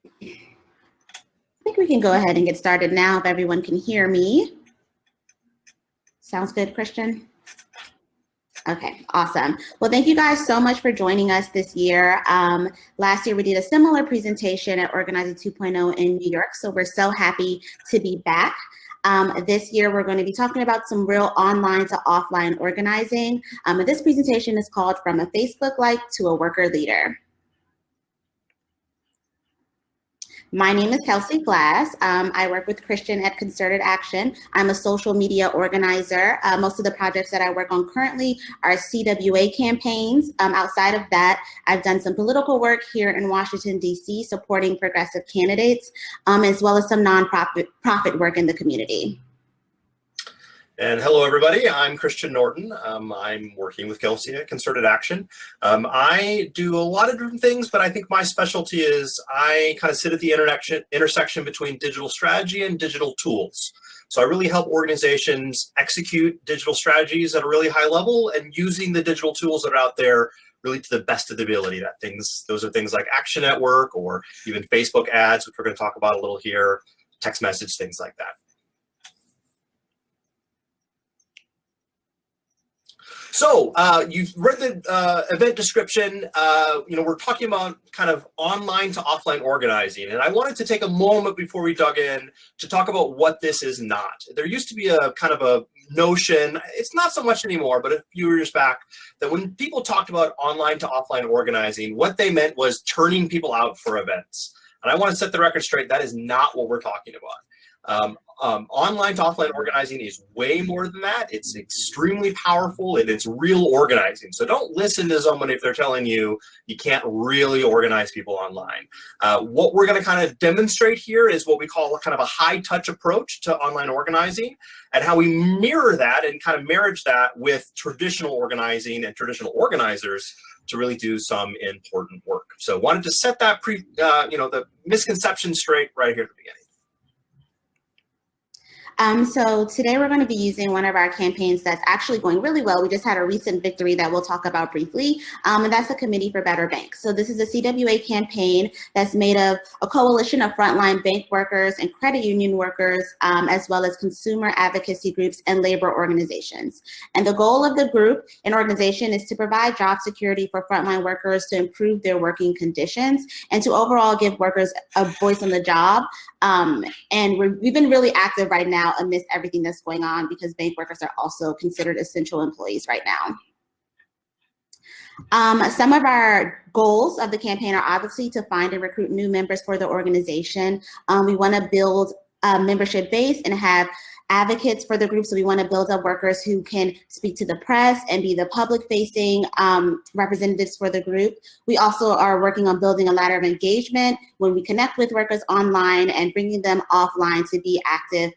I think we can go ahead and get started now if everyone can hear me. Sounds good, Christian? Okay, awesome. Well, thank you guys so much for joining us this year. Last year we did a similar presentation at Organizing 2.0 in New York, so we're so happy to be back. This year we're going to be talking about some real online to offline organizing. And this presentation is called From a Facebook Like to a Worker Leader. My name is Kelcie. I work with Christian at Concerted Action. I'm a social media organizer. Most of the projects that I work on currently are CWA campaigns. Outside of that, I've done some political work here in Washington, D.C., supporting progressive candidates, as well as some nonprofit work in the community. And hello, everybody. I'm Christian Norton. I'm working with Kelcie at Concerted Action. I do a lot of different things, but I think my specialty is I kind of sit at the intersection between digital strategy and digital tools. So I really help organizations execute digital strategies at a really high level and using the digital tools that are out there really to the best of the ability. Those are things like Action Network or even Facebook ads, which we're going to talk about a little here, text message, things like that. So you've read the event description. We're talking about kind of online to offline organizing. And I wanted to take a moment before we dug in to talk about what this is not. There used to be a kind of a notion, it's not so much anymore, but a few years back, that when people talked about online to offline organizing, what they meant was turning people out for events. And I want to set the record straight, that is not what we're talking about. Online to offline organizing is way more than that. It's extremely powerful and it's real organizing. So don't listen to someone if they're telling you you can't really organize people online. What we're going to kind of demonstrate here is what we call kind of a high touch approach to online organizing and how we mirror that and kind of marriage that with traditional organizing and traditional organizers to really do some important work. So wanted to set that the misconception straight right here at the beginning. So today we're going to be using one of our campaigns that's actually going really well. We just had a recent victory that we'll talk about briefly, and that's the Committee for Better Banks. So this is a CWA campaign that's made of a coalition of frontline bank workers and credit union workers, as well as consumer advocacy groups and labor organizations. And the goal of the group and organization is to provide job security for frontline workers to improve their working conditions and to overall give workers a voice on the job. And we've been really active right now amidst everything that's going on because bank workers are also considered essential employees right now. Some of our goals of the campaign are obviously to find and recruit new members for the organization. We want to build a membership base and have advocates for the group. So we want to build up workers who can speak to the press and be the public facing representatives for the group. We also are working on building a ladder of engagement when we connect with workers online and bringing them offline to be active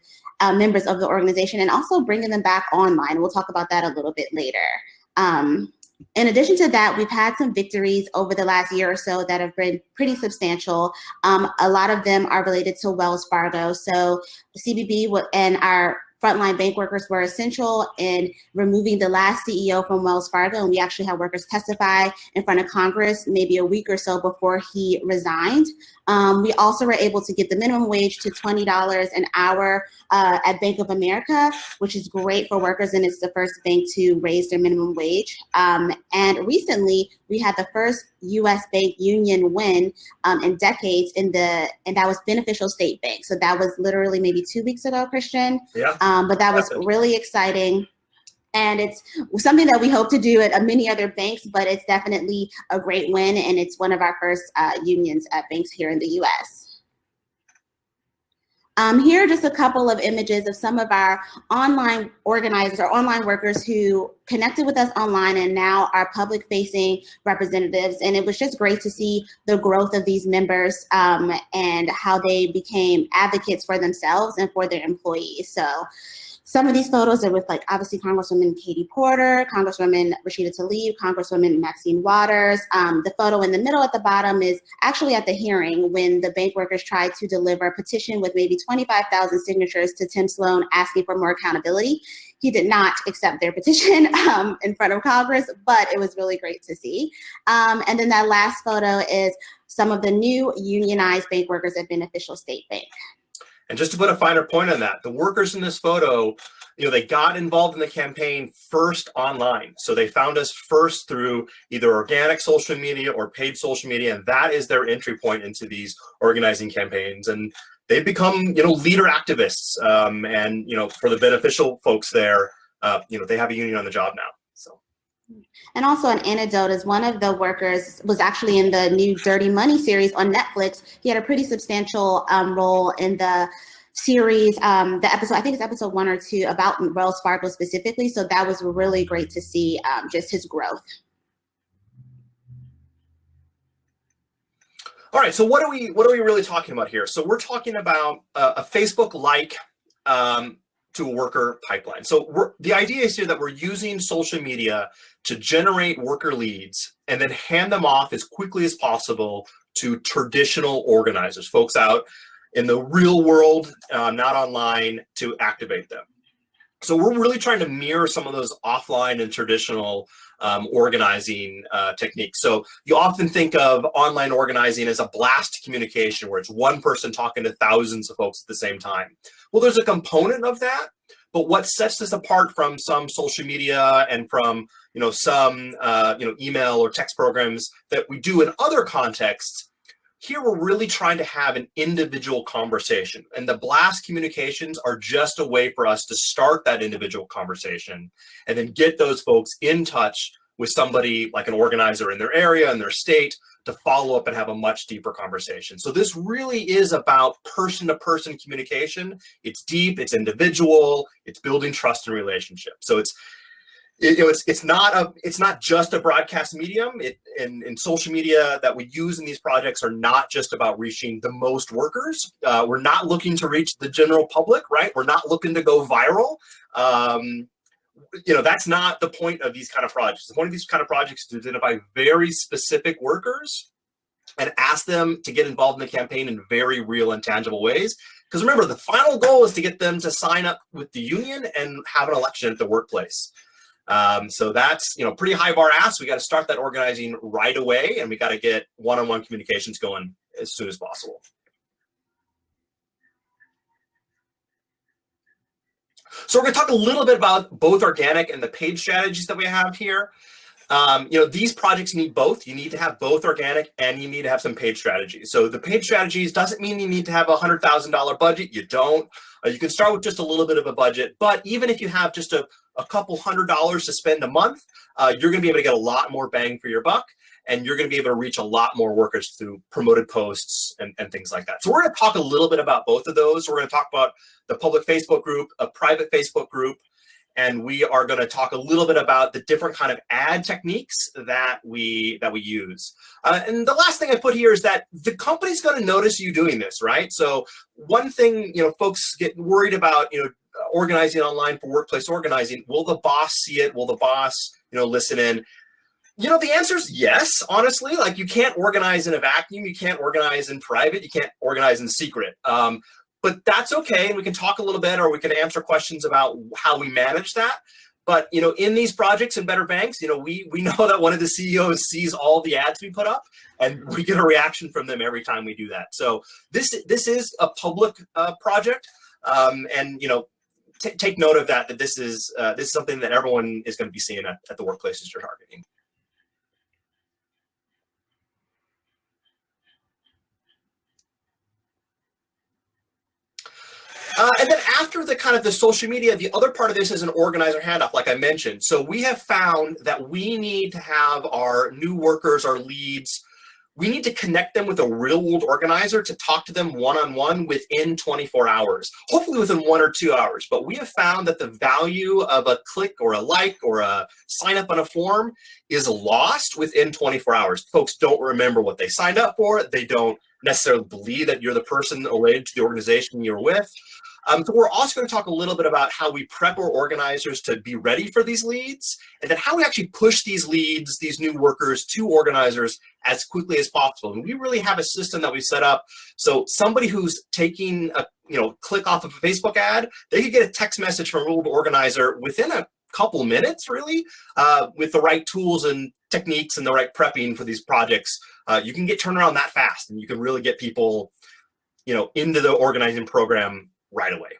members of the organization and also bringing them back online. We'll talk about that a little bit later. In addition to that, we've had some victories over the last year or so that have been pretty substantial. A lot of them are related to Wells Fargo. So CBB and our frontline bank workers were essential in removing the last CEO from Wells Fargo, and we actually had workers testify in front of Congress maybe a week or so before he resigned. We also were able to get the minimum wage to $20 an hour at Bank of America, which is great for workers, and it's the first bank to raise their minimum wage. And recently, we had the first U.S. bank union win in decades, and that was Beneficial State Bank. So that was literally maybe 2 weeks ago, Christian. Yeah. But that was really exciting. And it's something that we hope to do at many other banks, but it's definitely a great win, and it's one of our first unions at banks here in the U.S. Here are just a couple of images of some of our online organizers or online workers who connected with us online and now are public-facing representatives. And it was just great to see the growth of these members and how they became advocates for themselves and for their employees. So some of these photos are with, like, obviously Congresswoman Katie Porter, Congresswoman Rashida Tlaib, Congresswoman Maxine Waters. The photo in the middle at the bottom is actually at the hearing when the bank workers tried to deliver a petition with maybe 25,000 signatures to Tim Sloan asking for more accountability. He did not accept their petition in front of Congress, but it was really great to see. And then that last photo is some of the new unionized bank workers at Beneficial State Bank. And just to put a finer point on that, the workers in this photo, they got involved in the campaign first online. So they found us first through either organic social media or paid social media, and that is their entry point into these organizing campaigns. And they've become, leader activists. And, for the Beneficial folks there, they have a union on the job now. So. And also an anecdote is one of the workers was actually in the new Dirty Money series on Netflix. He had a pretty substantial role in the series, the episode, I think it's episode 1 or 2, about Wells Fargo specifically. So that was really great to see just his growth. All right, so what are we really talking about here? So we're talking about a Facebook-like to a worker pipeline. So the idea is here that we're using social media to generate worker leads and then hand them off as quickly as possible to traditional organizers, folks out in the real world, not online, to activate them. So we're really trying to mirror some of those offline and traditional organizing techniques. So you often think of online organizing as a blast communication where it's one person talking to thousands of folks at the same time. Well, there's a component of that, but what sets this apart from some social media and from some email or text programs that we do in other contexts, here we're really trying to have an individual conversation, and the blast communications are just a way for us to start that individual conversation and then get those folks in touch with somebody like an organizer in their area, in their state, to follow up and have a much deeper conversation. So this really is about person-to-person communication. It's deep, it's individual, it's building trust and relationship. So it's not just a broadcast medium. And social media that we use in these projects are not just about reaching the most workers. We're not looking to reach the general public, right? We're not looking to go viral. That's not the point of these kind of projects. The point of these kind of projects is to identify very specific workers and ask them to get involved in the campaign in very real and tangible ways. Because remember, the final goal is to get them to sign up with the union and have an election at the workplace. So that's, pretty high bar ask. We got to start that organizing right away, and we got to get one-on-one communications going as soon as possible. So we're going to talk a little bit about both organic and the paid strategies that we have here. These projects need both. You need to have both organic and you need to have some paid strategies. So the paid strategies doesn't mean you need to have a $100,000 budget. You don't. You can start with just a little bit of a budget, but even if you have just a couple $100s to spend a month, you're going to be able to get a lot more bang for your buck, and you're going to be able to reach a lot more workers through promoted posts and things like that. So we're going to talk a little bit about both of those. We're going to talk about the public Facebook group, a private Facebook group, and we are going to talk a little bit about the different kind of ad techniques that we use. And the last thing I put here is that the company's going to notice you doing this, right? So one thing, folks get worried about, organizing online for workplace organizing. Will the boss see it? Will the boss, listen in? The answer is yes, honestly. Like, you can't organize in a vacuum. You can't organize in private. You can't organize in secret. But that's okay. And we can talk a little bit, or we can answer questions about how we manage that. But, in these projects in Better Banks, we know that one of the CEOs sees all the ads we put up, and we get a reaction from them every time we do that. So this is a public project. And, take note of that this is something that everyone is going to be seeing at the workplaces you're targeting. And then after the social media, the other part of this is an organizer handoff, like I mentioned. So we have found that we need to have our new workers, our leads, we need to connect them with a real world organizer to talk to them one-on-one within 24 hours, hopefully within 1 or 2 hours. But we have found that the value of a click or a like or a sign up on a form is lost within 24 hours. Folks don't remember what they signed up for. They don't necessarily believe that you're the person related to the organization you're with. So we're also going to talk a little bit about how we prep our organizers to be ready for these leads, and then how we actually push these leads, these new workers, to organizers as quickly as possible. And we really have a system that we set up. So somebody who's taking a click off of a Facebook ad, they could get a text message from a real organizer within a couple minutes, really, with the right tools and techniques and the right prepping for these projects, you can get turnaround that fast, and you can really get people, into the organizing program right away.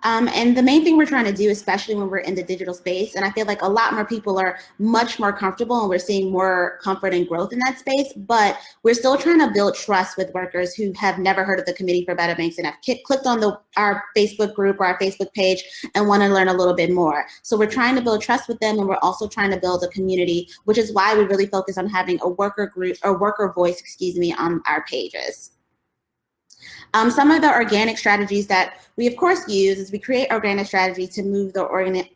And the main thing we're trying to do, especially when we're in the digital space, and I feel like a lot more people are much more comfortable and we're seeing more comfort and growth in that space, but we're still trying to build trust with workers who have never heard of the Committee for Better Banks and have clicked on our Facebook group or our Facebook page and want to learn a little bit more. So we're trying to build trust with them, and we're also trying to build a community, which is why we really focus on having a worker group or worker voice, on our pages. Some of the organic strategies that we, of course, use is we create organic strategies to move the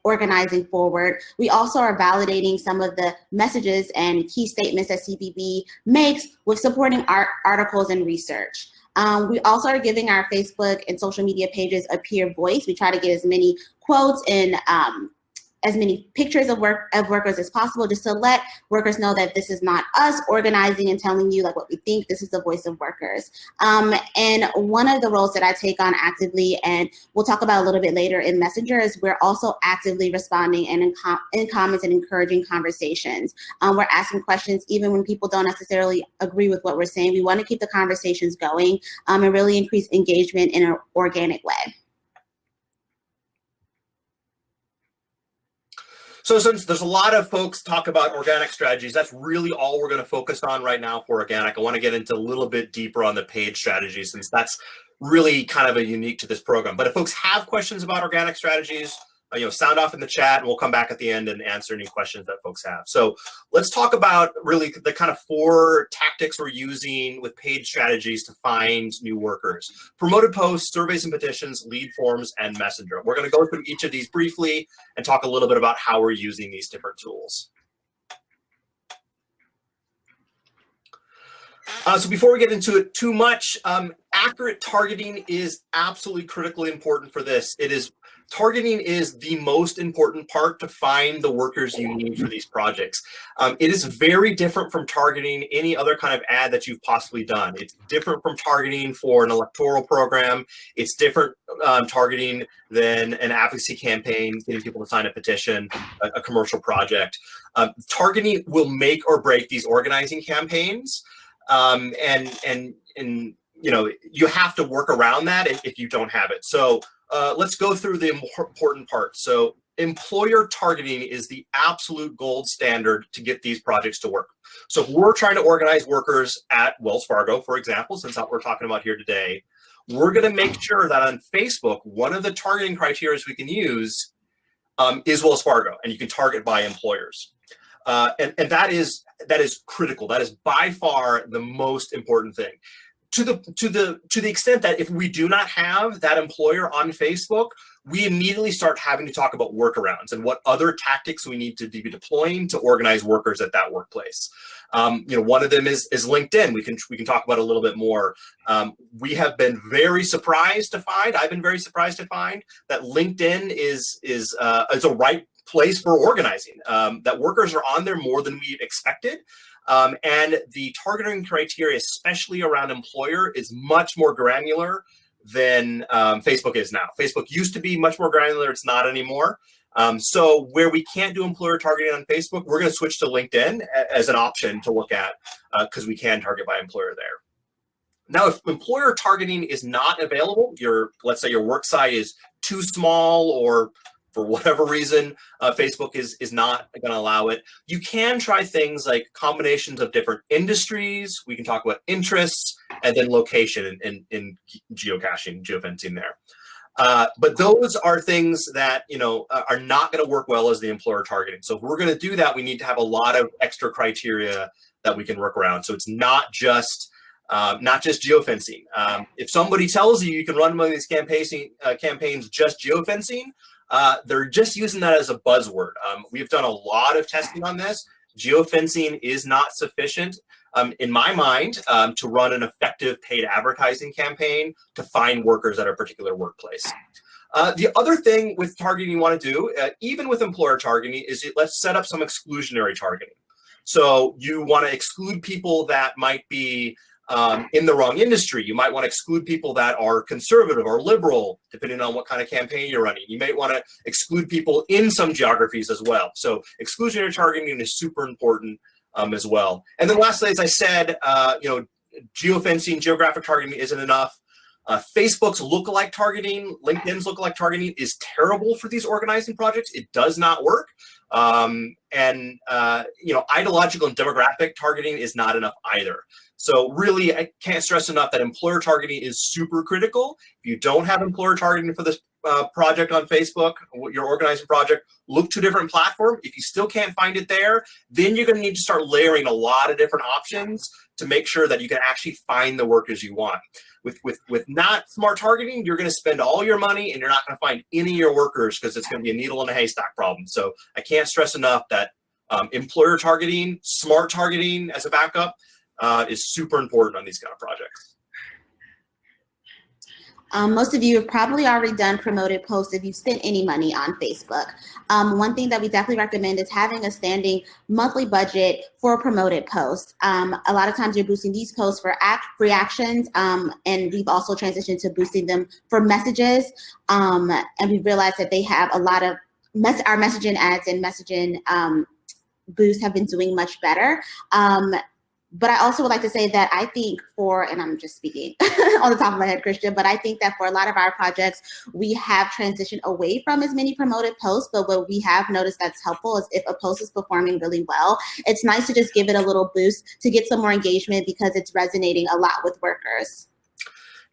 organizing forward. We also are validating some of the messages and key statements that CBB makes with supporting our articles and research. We also are giving our Facebook and social media pages a peer voice. We try to get as many quotes and as many pictures of workers as possible, just to let workers know that this is not us organizing and telling you like what we think. This is the voice of workers. And one of the roles that I take on actively, and we'll talk about a little bit later in Messenger, is we're also actively responding and in comments and encouraging conversations. We're asking questions even when people don't necessarily agree with what we're saying. We want to keep the conversations going and really increase engagement in an organic way. So since there's a lot of folks talk about organic strategies, that's really all we're going to focus on right now for organic. I want to get into a little bit deeper on the paid strategy, since that's really kind of a unique to this program. But if folks have questions about organic strategies, sound off in the chat, and we'll come back at the end and answer any questions that folks have. So let's talk about really the kind of 4 tactics we're using with paid strategies to find new workers: promoted posts, surveys and petitions, lead forms, and Messenger. We're going to go through each of these briefly and talk a little bit about how we're using these different tools. So before we get into it too much, accurate targeting is absolutely critically important for this. Targeting is the most important part to find the workers you need for these projects. It is very different from targeting any other kind of ad that you've possibly done. It's different from targeting for an electoral program. It's different targeting than an advocacy campaign, getting people to sign a petition, a commercial project. Targeting will make or break these organizing campaigns. And you have to work around that if you don't have it. So let's go through the important parts. So employer targeting is the absolute gold standard to get these projects to work. So if we're trying to organize workers at Wells Fargo, for example, since that's what we're talking about here today, we're going to make sure that on Facebook, one of the targeting criteria we can use is Wells Fargo, and you can target by employers. And that is critical. That is by far the most important thing. To the extent that if we do not have that employer on Facebook, we immediately start having to talk about workarounds and what other tactics we need to be deploying to organize workers at that workplace. One of them is LinkedIn. We can talk about it a little bit more. We have been very surprised to find. I've been very surprised to find that LinkedIn is a right place for organizing. That workers are on there more than we expected. And the targeting criteria, especially around employer, is much more granular than Facebook is now. Facebook used to be much more granular. It's not anymore. So where we can't do employer targeting on Facebook, we're going to switch to LinkedIn as an option to look at because we can target by employer there. Now, if employer targeting is not available, let's say your work site is too small, or for whatever reason, Facebook is not going to allow it, you can try things like combinations of different industries. We can talk about interests and then location in geocaching, geofencing there. But those are things that are not going to work well as the employer targeting. So if we're going to do that, we need to have a lot of extra criteria that we can work around. So it's not just geofencing. If somebody tells you can run one of these campaigns just geofencing, they're just using that as a buzzword. We've done a lot of testing on this. Geofencing is not sufficient, in my mind, to run an effective paid advertising campaign to find workers at a particular workplace. The other thing with targeting you want to do, even with employer targeting, is let's set up some exclusionary targeting. So you want to exclude people that might be in the wrong industry. You might want to exclude people that are conservative or liberal, depending on what kind of campaign you're running. You may want to exclude people in some geographies as well. So exclusionary targeting is super important as well. And then lastly, as I said, geofencing, geographic targeting isn't enough. Facebook's lookalike targeting, LinkedIn's lookalike targeting is terrible for these organizing projects. It does not work. Ideological and demographic targeting is not enough either. So really, I can't stress enough that employer targeting is super critical. If you don't have employer targeting for this project on Facebook, your organizing project, look to a different platform. If you still can't find it there, then you're going to need to start layering a lot of different options to make sure that you can actually find the workers you want. With not smart targeting, you're going to spend all your money and you're not going to find any of your workers because it's going to be a needle in a haystack problem. So I can't stress enough that employer targeting, smart targeting as a backup is super important on these kind of projects. Most of you have probably already done promoted posts if you've spent any money on Facebook. One thing that we definitely recommend is having a standing monthly budget for promoted posts. A lot of times you're boosting these posts for reactions, and we've also transitioned to boosting them for messages. And we've realized that they have a lot of, our messaging ads and messaging boosts have been doing much better. But I also would like to say that I think and I'm just speaking on the top of my head, Christian, but I think that for a lot of our projects, we have transitioned away from as many promoted posts, but what we have noticed that's helpful is if a post is performing really well, it's nice to just give it a little boost to get some more engagement because it's resonating a lot with workers.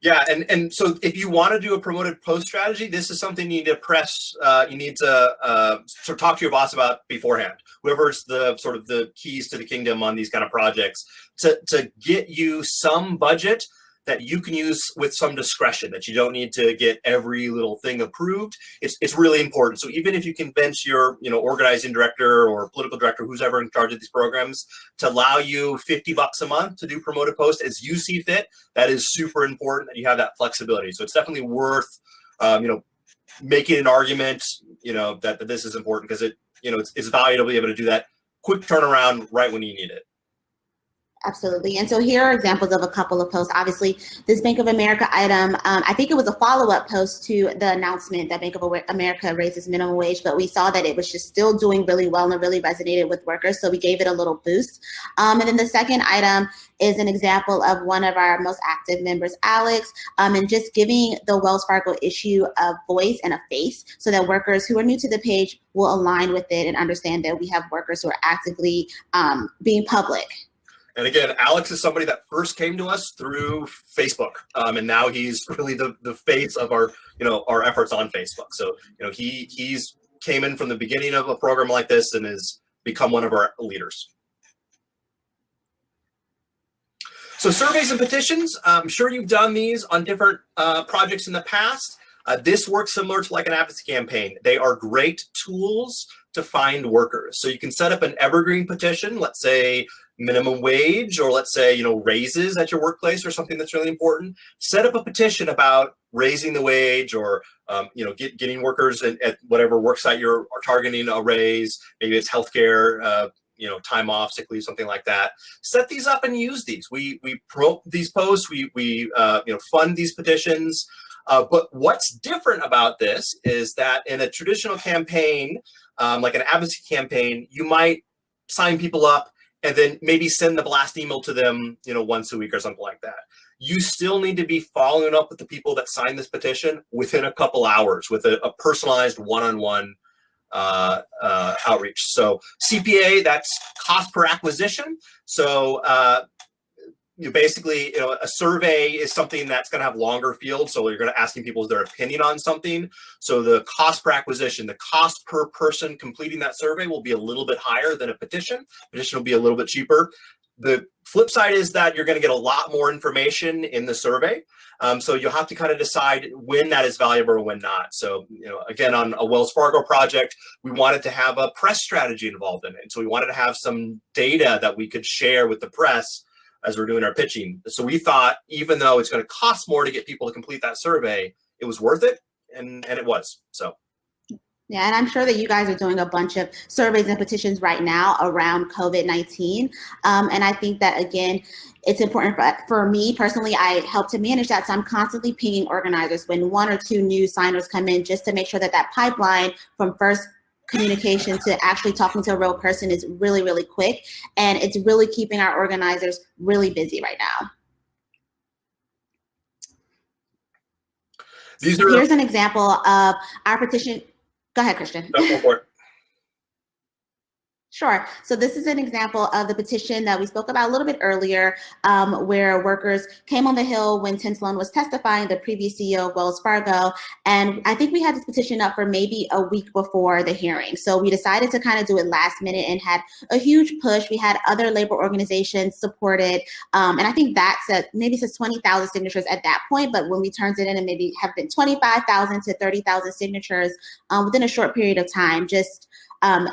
Yeah, and so if you want to do a promoted post strategy, this is something you need to press. You need to sort of talk to your boss about beforehand. Whoever's the sort of the keys to the kingdom on these kind of projects, to get you some budget that you can use with some discretion, that you don't need to get every little thing approved. It's really important. So even if you convince your organizing director or political director, who's ever in charge of these programs, to allow you $50 a month to do promoted posts as you see fit, that is super important that you have that flexibility. So it's definitely worth making an argument that this is important, because it's valuable to be able to do that quick turnaround right when you need it. Absolutely. And so here are examples of a couple of posts. Obviously, this Bank of America item, I think it was a follow-up post to the announcement that Bank of America raises minimum wage, but we saw that it was just still doing really well and really resonated with workers, so we gave it a little boost. And then the second item is an example of one of our most active members, Alex, and just giving the Wells Fargo issue a voice and a face so that workers who are new to the page will align with it and understand that we have workers who are actively being public. And again, Alex is somebody that first came to us through Facebook, and now he's really the face of our efforts on Facebook. So he's came in from the beginning of a program like this and has become one of our leaders. So surveys and petitions, I'm sure you've done these on different projects in the past. This works similar to like an advocacy campaign. They are great tools to find workers. So you can set up an evergreen petition, let's say minimum wage, or let's say raises at your workplace or something that's really important. Set up a petition about raising the wage, or getting workers at whatever work site you're targeting a raise. Maybe it's healthcare, time off, sick leave, something like that. Set these up and use these. We promote these posts. We fund these petitions. But what's different about this is that in a traditional campaign, like an advocacy campaign, you might sign people up and then maybe send the blast email to them, once a week or something like that. You still need to be following up with the people that signed this petition within a couple hours with a personalized one-on-one outreach. So CPA, that's cost per acquisition. So basically, a survey is something that's going to have longer fields. So you're going to asking people their opinion on something. So the cost per acquisition, the cost per person completing that survey will be a little bit higher than a petition. Petition will be a little bit cheaper. The flip side is that you're going to get a lot more information in the survey. So you'll have to kind of decide when that is valuable or when not. So, again, on a Wells Fargo project, we wanted to have a press strategy involved in it. And so we wanted to have some data that we could share with the press as we're doing our pitching. So we thought, even though it's going to cost more to get people to complete that survey, it was worth it, and it was. So Yeah, and I'm sure that you guys are doing a bunch of surveys and petitions right now around COVID-19. And I think that, again, it's important for me personally. I help to manage that. So I'm constantly pinging organizers when 1 or 2 new signers come in, just to make sure that that pipeline from first communication to actually talking to a real person is really, really quick. And it's really keeping our organizers really busy right now. Here's an example of our petition. Go ahead, Christian. Go for it. Sure. So this is an example of the petition that we spoke about a little bit earlier, where workers came on the Hill when Tim Sloan was testifying, the previous CEO of Wells Fargo. And I think we had this petition up for maybe a week before the hearing. So we decided to kind of do it last minute and had a huge push. We had other labor organizations support it. And I think that's maybe it says 20,000 signatures at that point. But when we turned it in, and maybe have been 25,000 to 30,000 signatures within a short period of time, just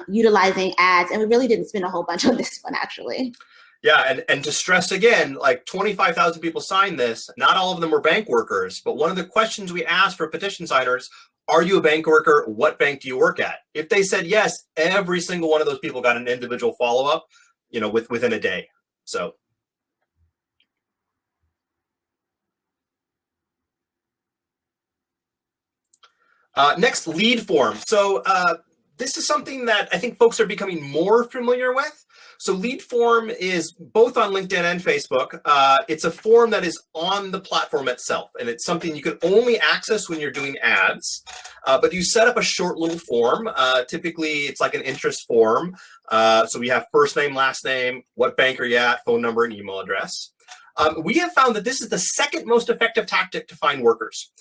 utilizing ads. And we really didn't spend a whole bunch on this one, actually. Yeah, and to stress again, like 25,000 people signed this. Not all of them were bank workers, but one of the questions we asked for petition signers, are you a bank worker? What bank do you work at? If they said yes, every single one of those people got an individual follow-up, within a day. So. Next, lead form. So this is something that I think folks are becoming more familiar with. So lead form is both on LinkedIn and Facebook. It's a form that is on the platform itself, and it's something you can only access when you're doing ads. But you set up a short little form. Typically, it's like an interest form. So we have first name, last name, what bank are you at, phone number, and email address. We have found that this is the second most effective tactic to find workers.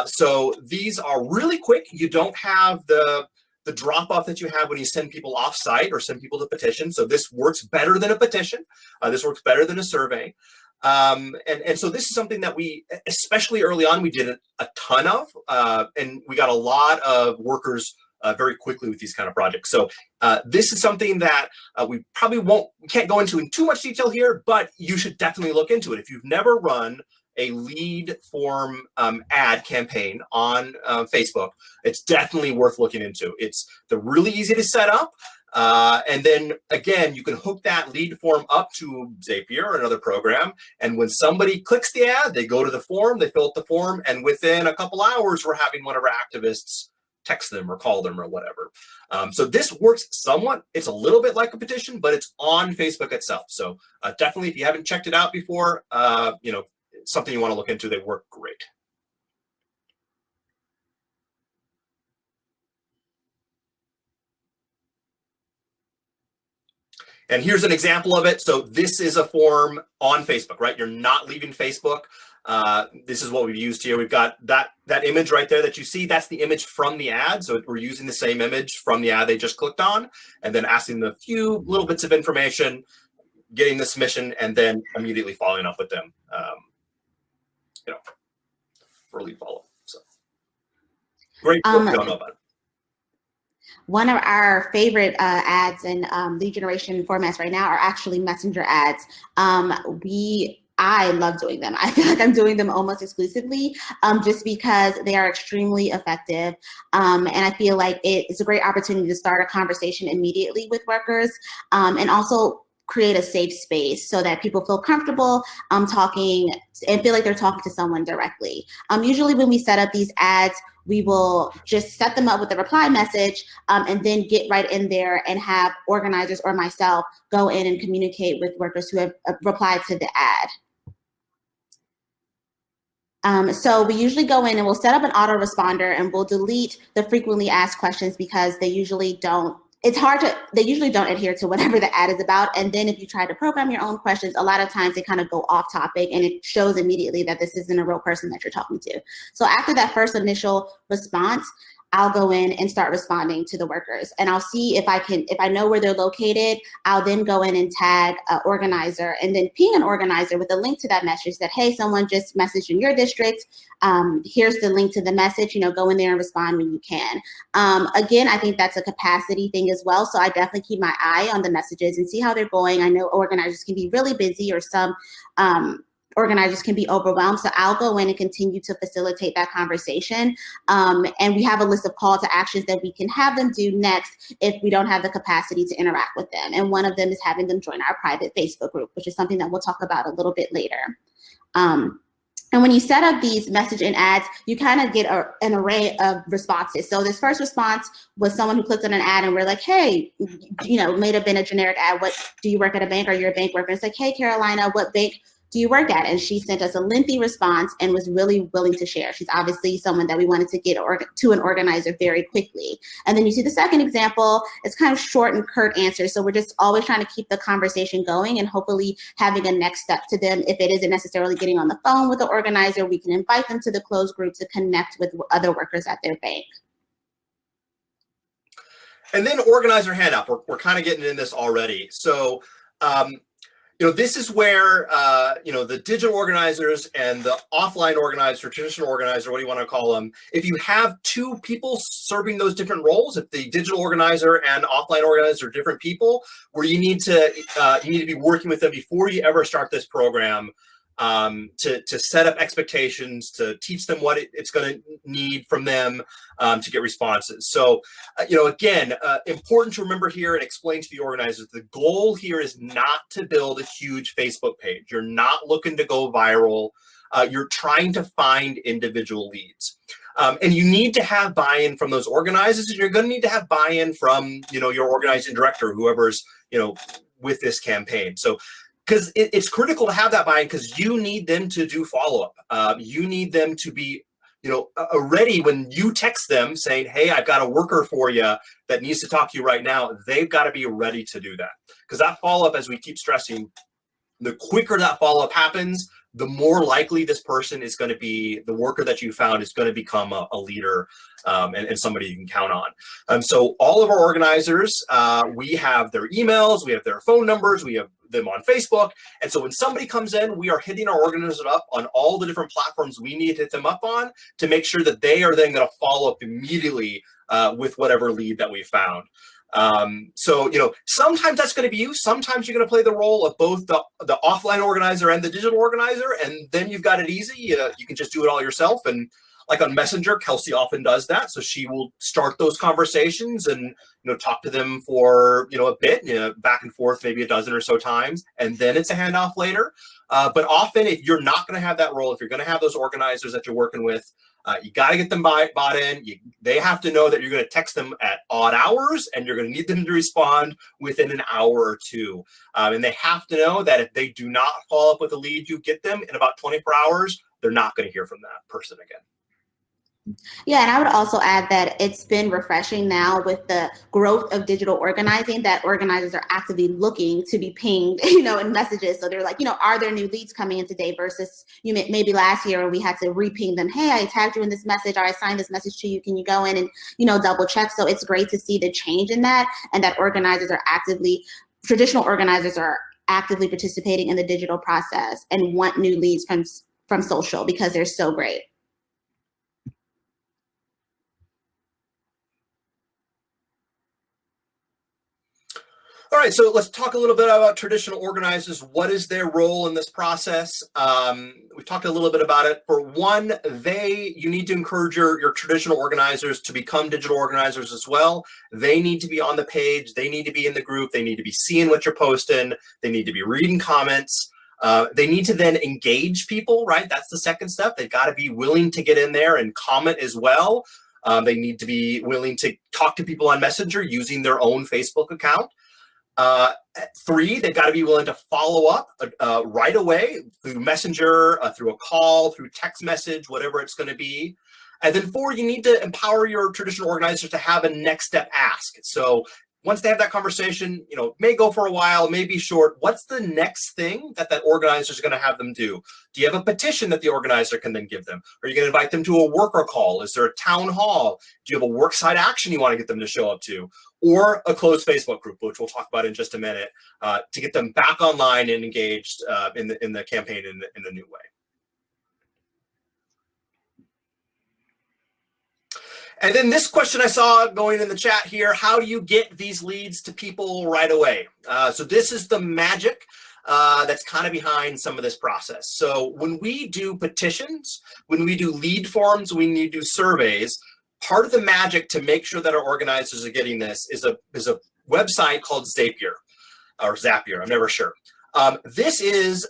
So these are really quick. You don't have the drop-off that you have when you send people off-site or send people to petition. So this works better than a petition. This works better than a survey. And so this is something that we, especially early on, we did a ton of, and we got a lot of workers very quickly with these kind of projects. So this is something that we probably can't go into in too much detail here, but you should definitely look into it. If you've never run a lead form ad campaign on Facebook, it's definitely worth looking into. They're really easy to set up. And then again, you can hook that lead form up to Zapier or another program. And when somebody clicks the ad, they go to the form, they fill out the form, and within a couple hours, we're having one of our activists text them or call them or whatever. So this works somewhat. It's a little bit like a petition, but it's on Facebook itself. So definitely, if you haven't checked it out before, something you want to look into. They work great. And here's an example of it. So this is a form on Facebook, right? You're not leaving Facebook. This is what we've used here. We've got that image right there that you see. That's the image from the ad. So we're using the same image from the ad they just clicked on, and then asking them a few little bits of information, getting the submission, and then immediately following up with them. For lead follow. So great. Don't know about it. One of our favorite ads and lead generation formats right now are actually messenger ads. I love doing them. I feel like I'm doing them almost exclusively just because they are extremely effective. And I feel like it's a great opportunity to start a conversation immediately with workers, and also create a safe space so that people feel comfortable talking and feel like they're talking to someone directly. Usually when we set up these ads, we will just set them up with a reply message and then get right in there and have organizers or myself go in and communicate with workers who have replied to the ad. So we usually go in and we'll set up an autoresponder and we'll delete the frequently asked questions because they usually don't adhere to whatever the ad is about. And then if you try to program your own questions, a lot of times they kind of go off topic and it shows immediately that this isn't a real person that you're talking to. So after that first initial response, I'll go in and start responding to the workers, and I'll see if I know where they're located. I'll then go in and tag an organizer and then ping an organizer with a link to that message that, hey, someone just messaged in your district. Here's the link to the message, go in there and respond when you can. Again, I think that's a capacity thing as well. So I definitely keep my eye on the messages and see how they're going. I know organizers can be really busy, or some organizers can be overwhelmed. So I'll go in and continue to facilitate that conversation. And we have a list of call to actions that we can have them do next if we don't have the capacity to interact with them. And one of them is having them join our private Facebook group, which is something that we'll talk about a little bit later. And when you set up these messaging ads, you kind of get an array of responses. So this first response was someone who clicked on an ad and we're like, hey, you know, may have been a generic ad. What, do you work at a bank? Are you a bank worker? It's like, hey, Carolina, what bank do you work at? And she sent us a lengthy response and was really willing to share. She's obviously someone that we wanted to get to an organizer very quickly. And then you see the second example, it's kind of short and curt answers. So we're just always trying to keep the conversation going and hopefully having a next step to them. If it isn't necessarily getting on the phone with the organizer, we can invite them to the closed group to connect with other workers at their bank. And then organizer handoff, we're kind of getting in this already. So, you know, this is where, you know, the digital organizers and the offline organizer, traditional organizer, what do you want to call them? If you have two people serving those different roles, if the digital organizer and offline organizer are different people, where you need to be working with them before you ever start this program, to set up expectations, to teach them what it's going to need from them to get responses. So, you know, again, important to remember here and explain to the organizers, the goal here is not to build a huge Facebook page. You're not looking to go viral. You're trying to find individual leads. And you need to have buy-in from those organizers, and you're going to need to have buy-in from, you know, your organizing director, whoever's, you know, with this campaign. So, because it's critical to have that buy-in, because you need them to do follow-up. You need them to be, you know, ready when you text them saying, hey, I've got a worker for you that needs to talk to you right now. They've got to be ready to do that. Because that follow-up, as we keep stressing, the quicker that follow-up happens, the more likely this person is going to be, the worker that you found is going to become a leader and somebody you can count on. So all of our organizers, we have their emails, we have their phone numbers, we have them on Facebook. And so when somebody comes in, we are hitting our organizers up on all the different platforms we need to hit them up on to make sure that they are then going to follow up immediately with whatever lead that we found. So, you know, sometimes that's going to be you. Sometimes you're going to play the role of both the offline organizer and the digital organizer, and then you've got it easy. You can just do it all yourself. And like on Messenger, Kelcie often does that. So she will start those conversations and, you know, talk to them for, you know, a bit, you know, back and forth, maybe a dozen or so times, and then it's a handoff later. But often, if you're not going to have that role, if you're going to have those organizers that you're working with, you got to get them bought in. They have to know that you're going to text them at odd hours, and you're going to need them to respond within an hour or two. And they have to know that if they do not follow up with a lead you get them in about 24 hours, they're not going to hear from that person again. Yeah, and I would also add that it's been refreshing now with the growth of digital organizing that organizers are actively looking to be pinged, you know, in messages. So they're like, you know, are there new leads coming in today versus maybe last year when we had to re-ping them, hey, I tagged you in this message, or I signed this message to you. Can you go in and, you know, double check? So it's great to see the change in that, and that traditional organizers are actively participating in the digital process and want new leads from social because they're so great. All right, so let's talk a little bit about traditional organizers. What is their role in this process? We've talked a little bit about it. For one, you need to encourage your traditional organizers to become digital organizers as well. They need to be on the page. They need to be in the group. They need to be seeing what you're posting. They need to be reading comments. They need to then engage people, right? That's the second step. They've got to be willing to get in there and comment as well. They need to be willing to talk to people on Messenger using their own Facebook account. 3, they've got to be willing to follow up right away through Messenger, through a call, through text message, whatever it's going to be. And then 4, you need to empower your traditional organizers to have a next step ask. So once they have that conversation, you know, may go for a while, may be short. What's the next thing that organizer is going to have them do? Do you have a petition that the organizer can then give them? Are you going to invite them to a worker call? Is there a town hall? Do you have a worksite action you want to get them to show up to? Or a closed Facebook group, which we'll talk about in just a minute, to get them back online and engaged in the campaign in a new way. And then this question I saw going in the chat here, how do you get these leads to people right away? So this is the magic. that's kind of behind some of this process. So when we do petitions, when we do lead forms, when we do surveys, part of the magic to make sure that our organizers are getting this is a website called Zapier, or Zapier, I'm never sure. This is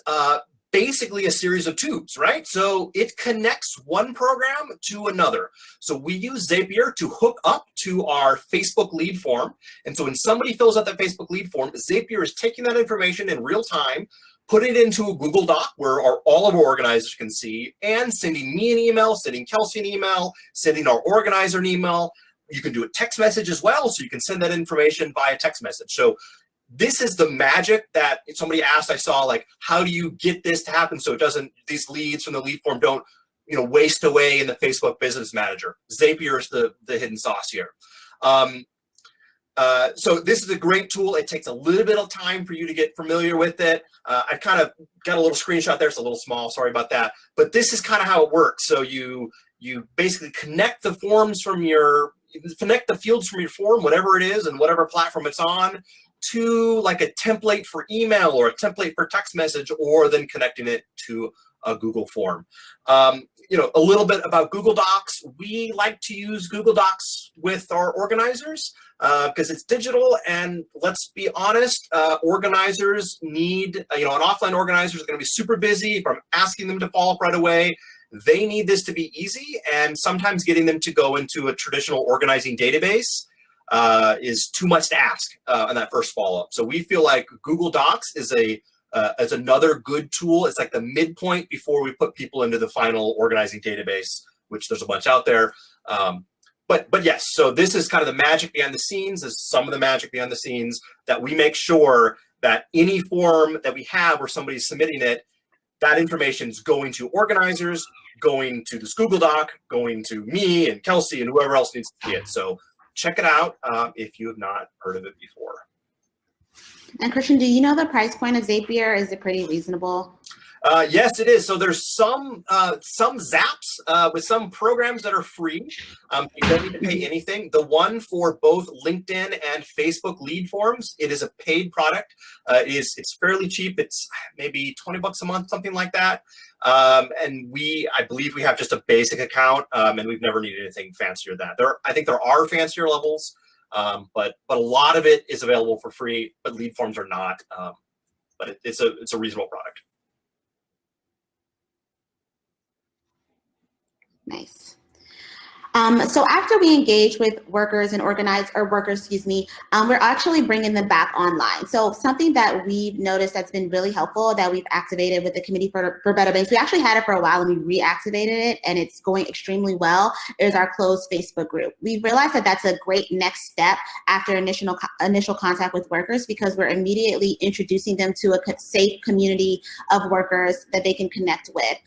basically a series of tubes, right? So it connects one program to another. So we use Zapier to hook up to our Facebook lead form. And so when somebody fills out that Facebook lead form, Zapier is taking that information in real time, putting it into a Google Doc where all of our organizers can see, and sending me an email, sending Kelcie an email, sending our organizer an email. You can do a text message as well, so you can send that information via text message. So this is the magic that somebody asked. I saw, like, how do you get this to happen so it doesn't, these leads from the lead form don't, waste away in the Facebook Business Manager. Zapier is the hidden sauce here. So this is a great tool. It takes a little bit of time for you to get familiar with it. I've kind of got a little screenshot there. It's a little small, sorry about that. But this is kind of how it works. So you basically connect the forms from connect the fields from your form, whatever it is and whatever platform it's on, to like a template for email or a template for text message, or then connecting it to a Google form. A little bit about Google Docs. We like to use Google Docs with our organizers because it's digital, and let's be honest, organizers need, an offline organizer is going to be super busy. If I'm asking them to follow up right away, they need this to be easy, and sometimes getting them to go into a traditional organizing database is too much to ask on that first follow-up. So we feel like Google Docs is another good tool. It's like the midpoint before we put people into the final organizing database, which there's a bunch out there. But yes, so this is kind of the magic behind the scenes, is some of the magic behind the scenes, that we make sure that any form that we have where somebody's submitting it, that information is going to organizers, going to this Google Doc, going to me and Kelcie and whoever else needs to see it. So check it out if you have not heard of it before. And Christian, do you know the price point of Zapier? Is it pretty reasonable? Yes, it is. So there's some Zaps with some programs that are free. You don't need to pay anything. The one for both LinkedIn and Facebook lead forms, it is a paid product. It's fairly cheap. It's maybe $20 a month, something like that. And I believe we have just a basic account, and we've never needed anything fancier than that. I think there are fancier levels, but a lot of it is available for free, but lead forms are not. But it's a reasonable product. Nice. So after we engage with workers and we're actually bringing them back online. So something that we've noticed that's been really helpful, that we've activated with the Committee for Better Banks, we actually had it for a while and we reactivated it, and it's going extremely well, is our closed Facebook group. We realized that that's a great next step after initial contact with workers, because we're immediately introducing them to a safe community of workers that they can connect with.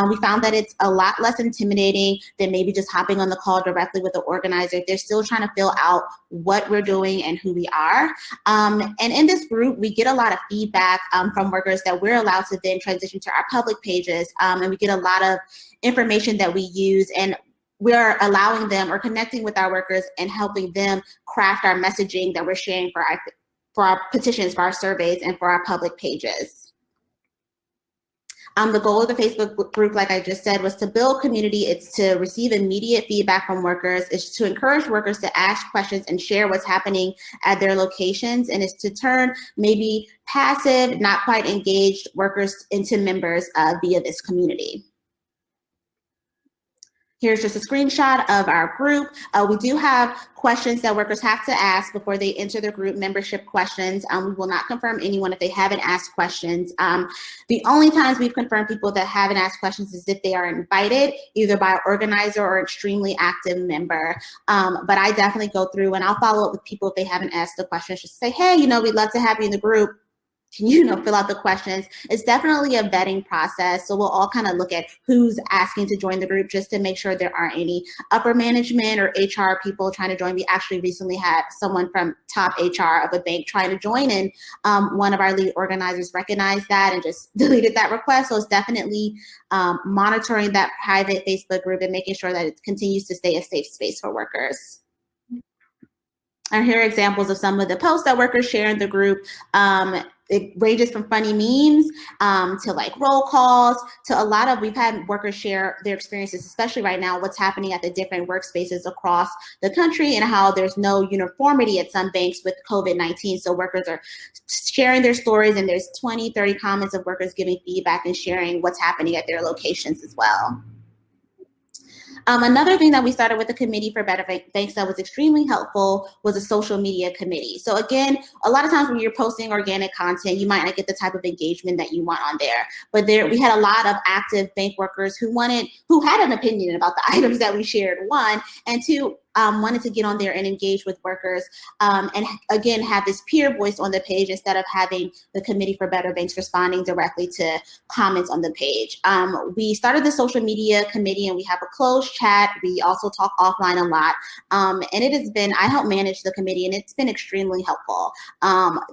We found that it's a lot less intimidating than maybe just hopping on the call directly with the organizer. They're still trying to fill out what we're doing and who we are. And in this group, we get a lot of feedback from workers that we're allowed to then transition to our public pages. And we get a lot of information that we use, and we're allowing them or connecting with our workers and helping them craft our messaging that we're sharing for our petitions, for our surveys, and for our public pages. The goal of the Facebook group, like I just said, was to build community. It's to receive immediate feedback from workers. It's to encourage workers to ask questions and share what's happening at their locations. And it's to turn maybe passive, not quite engaged workers into members via this community. Here's just a screenshot of our group. We do have questions that workers have to ask before they enter the group, membership questions. We will not confirm anyone if they haven't asked questions. The only times we've confirmed people that haven't asked questions is if they are invited, either by an organizer or extremely active member. But I definitely go through and I'll follow up with people if they haven't asked the questions, just say, hey, we'd love to have you in the group. Can you fill out the questions? It's definitely a vetting process. So we'll all kind of look at who's asking to join the group, just to make sure there aren't any upper management or HR people trying to join. We actually recently had someone from top HR of a bank trying to join, and one of our lead organizers recognized that and just deleted that request. So it's definitely monitoring that private Facebook group and making sure that it continues to stay a safe space for workers. And here are examples of some of the posts that workers share in the group. it ranges from funny memes to like roll calls to a lot of, we've had workers share their experiences, especially right now, what's happening at the different workspaces across the country and how there's no uniformity at some banks with COVID-19. So workers are sharing their stories, and there's 20, 30 comments of workers giving feedback and sharing what's happening at their locations as well. Another thing that we started with the Committee for Better Banks that was extremely helpful was a social media committee. So again, a lot of times when you're posting organic content, you might not get the type of engagement that you want on there. But we had a lot of active bank workers who had an opinion about the items that we shared, one, and two, wanted to get on there and engage with workers, and again, have this peer voice on the page instead of having the Committee for Better Banks responding directly to comments on the page. We started the social media committee, and we have a closed chat. We also talk offline a lot, and it has been, I help manage the committee, and it's been extremely helpful.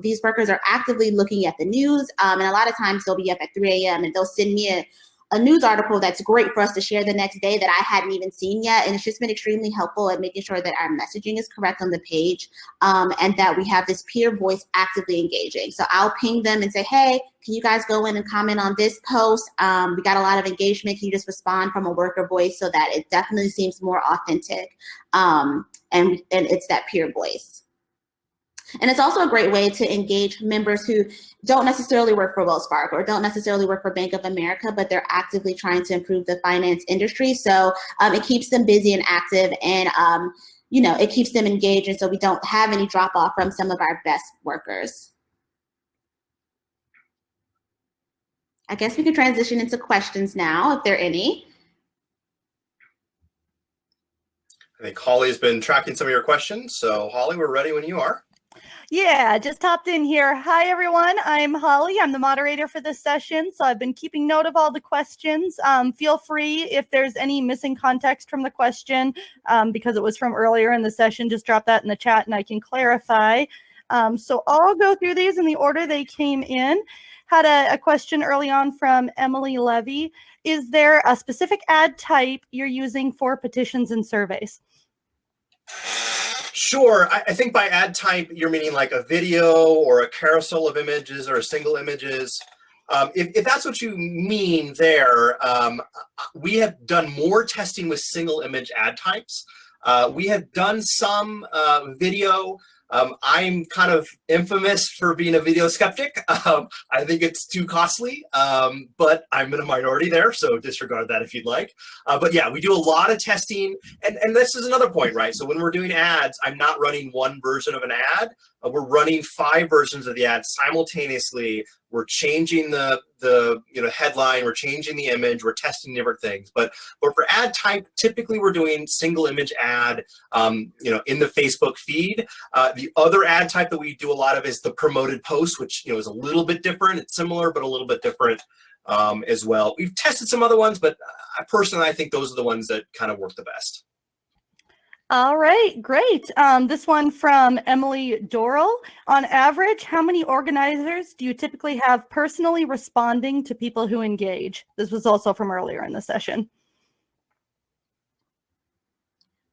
These workers are actively looking at the news, and a lot of times they'll be up at 3 a.m. and they'll send me a news article that's great for us to share the next day that I hadn't even seen yet. And it's just been extremely helpful at making sure that our messaging is correct on the page, and that we have this peer voice actively engaging. So I'll ping them and say, hey, can you guys go in and comment on this post? We got a lot of engagement. Can you just respond from a worker voice so that it definitely seems more authentic? And it's that peer voice. And it's also a great way to engage members who don't necessarily work for Wells Fargo or don't necessarily work for Bank of America, but they're actively trying to improve the finance industry. So it keeps them busy and active, and it keeps them engaged, and so we don't have any drop off from some of our best workers. I guess we could transition into questions now, if there are any. I think Holly's been tracking some of your questions. So Holly, we're ready when you are. Yeah, just hopped in here. Hi, everyone. I'm Holly. I'm the moderator for this session, so I've been keeping note of all the questions. Feel free, if there's any missing context from the question, because it was from earlier in the session, just drop that in the chat and I can clarify. So I'll go through these in the order they came in. Had a question early on from Emily Levy. Is there a specific ad type you're using for petitions and surveys? Sure. I think by ad type, you're meaning like a video or a carousel of images or a single images. If that's what you mean there, we have done more testing with single image ad types. We have done some video. I'm kind of infamous for being a video skeptic. I think it's too costly, but I'm in a minority there, so disregard that if you'd like. But yeah, we do a lot of testing, and this is another point, right? So when we're doing ads, I'm not running one version of an ad. We're running 5 versions of the ad simultaneously. We're changing the headline, we're changing the image, we're testing different things. But for ad type, typically we're doing single image ad, in the Facebook feed. The other ad type that we do a lot of is the promoted post, which is a little bit different. It's similar, but a little bit different as well. We've tested some other ones, but I think those are the ones that kind of work the best. All right, great. This one from Emily Doral. On average, how many organizers do you typically have personally responding to people who engage? This was also from earlier in the session.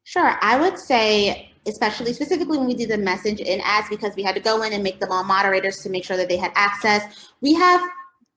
Sure, I would say, specifically when we did the message in ads, because we had to go in and make them all moderators to make sure that they had access. We have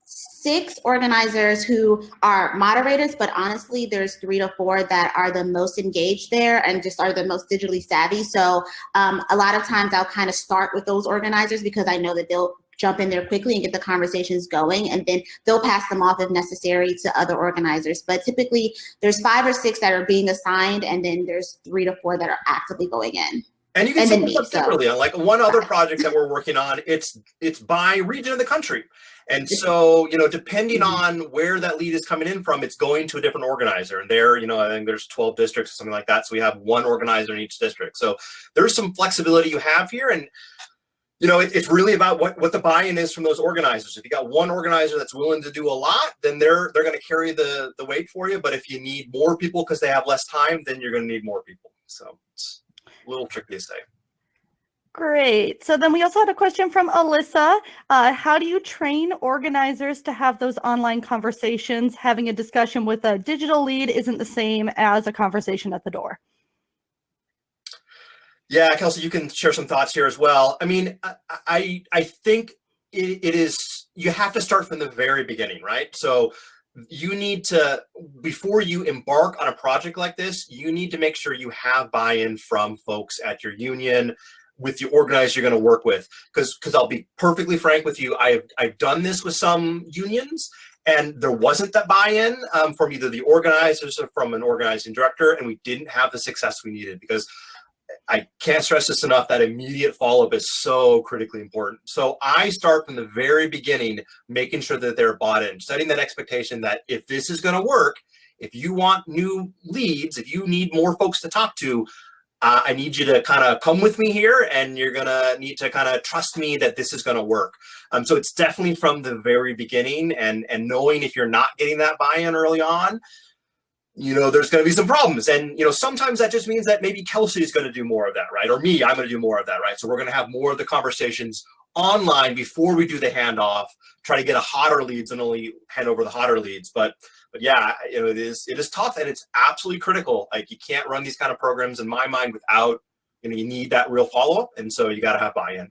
6 organizers who are moderators, but honestly, there's 3 to 4 that are the most engaged there and just are the most digitally savvy. So a lot of times I'll kind of start with those organizers because I know that they'll jump in there quickly and get the conversations going, and then they'll pass them off if necessary to other organizers. But typically there's 5 or 6 that are being assigned, and then there's 3 to 4 that are actively going in. And you can set this up differently. Like one other project that we're working on, it's by region of the country. And so, depending on where that lead is coming in from, it's going to a different organizer. And there, I think there's 12 districts or something like that. So we have one organizer in each district. So there's some flexibility you have here. And, it's really about what the buy-in is from those organizers. If you got one organizer that's willing to do a lot, then they're going to carry the weight for you. But if you need more people because they have less time, then you're going to need more people. So it's a little tricky to say. Great. So then we also had a question from Alyssa. How do you train organizers to have those online conversations? Having a discussion with a digital lead isn't the same as a conversation at the door. Yeah, Kelcie, you can share some thoughts here as well. I mean, I think it is, you have to start from the very beginning, right? So you need to, before you embark on a project like this, you need to make sure you have buy-in from folks at your union, with the organizer you're going to work with. Because I'll be perfectly frank with you, I've done this with some unions, and there wasn't that buy-in from either the organizers or from an organizing director, and we didn't have the success we needed. Because I can't stress this enough, that immediate follow-up is so critically important. So I start from the very beginning, making sure that they're bought in, setting that expectation that if this is going to work, if you want new leads, if you need more folks to talk to, I need you to kind of come with me here, and you're going to need to kind of trust me that this is going to work. So it's definitely from the very beginning, and knowing if you're not getting that buy-in early on, there's going to be some problems. And, sometimes that just means that maybe Kelcie is going to do more of that, right? Or me, I'm going to do more of that, right? So we're going to have more of the conversations online before we do the handoff, try to get a hotter leads and only hand over the hotter leads. But yeah, it is tough, and it's absolutely critical. Like, you can't run these kind of programs, in my mind, without, you need that real follow-up. And so you got to have buy-in.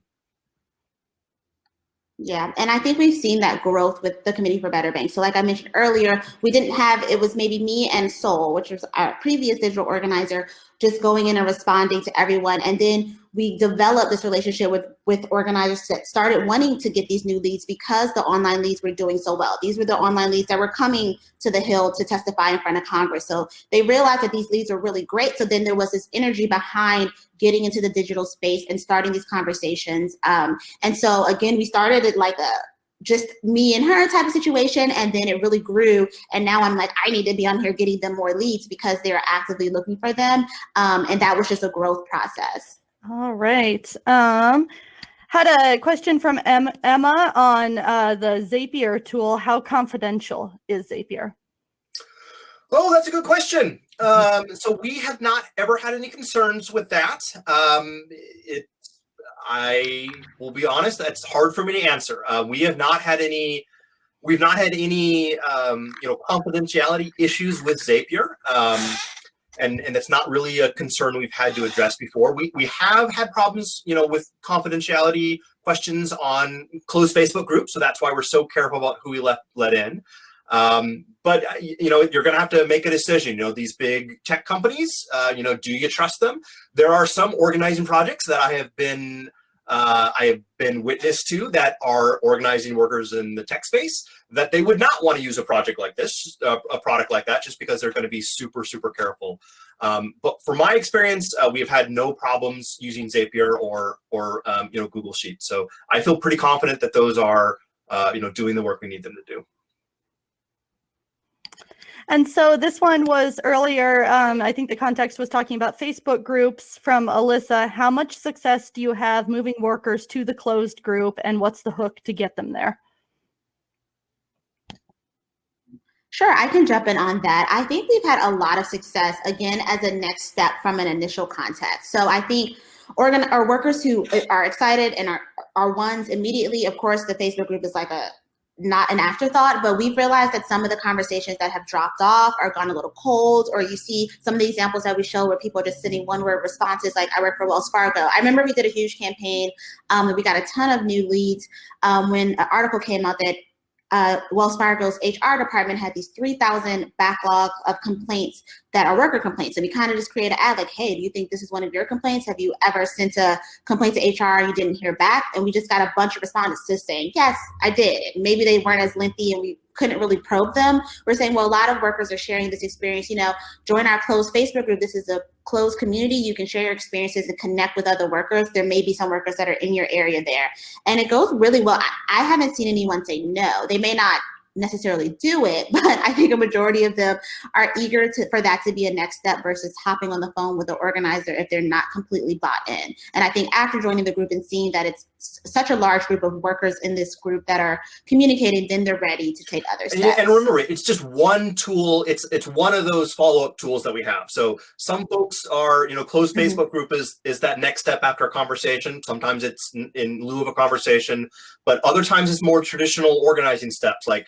Yeah, and I think we've seen that growth with the Committee for Better Banks. So like I mentioned earlier, we didn't have, it was maybe me and Sol, which was our previous digital organizer, just going in and responding to everyone. And then we developed this relationship with organizers that started wanting to get these new leads because the online leads were doing so well. These were the online leads that were coming to the Hill to testify in front of Congress. So they realized that these leads are really great. So then there was this energy behind getting into the digital space and starting these conversations. And so again, we started it like just me and her type of situation, and then it really grew. And now I'm like, I need to be on here getting them more leads because they're actively looking for them. And that was just a growth process. All right. Had a question from Emma on the Zapier tool. How confidential is Zapier? Oh, that's a good question. So we have not ever had any concerns with that. I will be honest, that's hard for me to answer. We have not had any, confidentiality issues with Zapier. And that's not really a concern we've had to address before. We have had problems, with confidentiality questions on closed Facebook groups. So that's why we're so careful about who we let in. But you're going to have to make a decision. These big tech companies, do you trust them? There are some organizing projects that I have been witness to that are organizing workers in the tech space, that they would not want to use a project like this, a product like that, just because they're going to be super, super careful. But from my experience, we've had no problems using Zapier or Google Sheets. So I feel pretty confident that those are, doing the work we need them to do. And so this one was earlier, I think the context was talking about Facebook groups from Alyssa. How much success do you have moving workers to the closed group, and what's the hook to get them there? Sure, I can jump in on that. I think we've had a lot of success, again, as a next step from an initial contact. So I think our workers who are excited and are ones immediately, of course, the Facebook group is like not an afterthought, but we've realized that some of the conversations that have dropped off or gone a little cold, or you see some of the examples that we show where people are just sending one-word responses like, I work for Wells Fargo. I remember we did a huge campaign and we got a ton of new leads when an article came out that Wells Fargo's HR department had these 3,000 backlog of complaints that are worker complaints. And we kind of just created an ad like, hey, do you think this is one of your complaints? Have you ever sent a complaint to HR and you didn't hear back? And we just got a bunch of respondents just saying, yes, I did. Maybe they weren't as lengthy and we couldn't really probe them. We're saying, well, a lot of workers are sharing this experience. Join our closed Facebook group. This is a closed community. You can share your experiences and connect with other workers. There may be some workers that are in your area there. And it goes really well. I haven't seen anyone say no. They may not necessarily do it, but I think a majority of them are eager for that to be a next step versus hopping on the phone with the organizer if they're not completely bought in. And I think after joining the group and seeing that it's such a large group of workers in this group that are communicating, then they're ready to take other steps. And remember, it's just one tool. It's one of those follow-up tools that we have. So some folks are, closed Facebook group is that next step after a conversation. Sometimes it's in lieu of a conversation, but other times it's more traditional organizing steps like,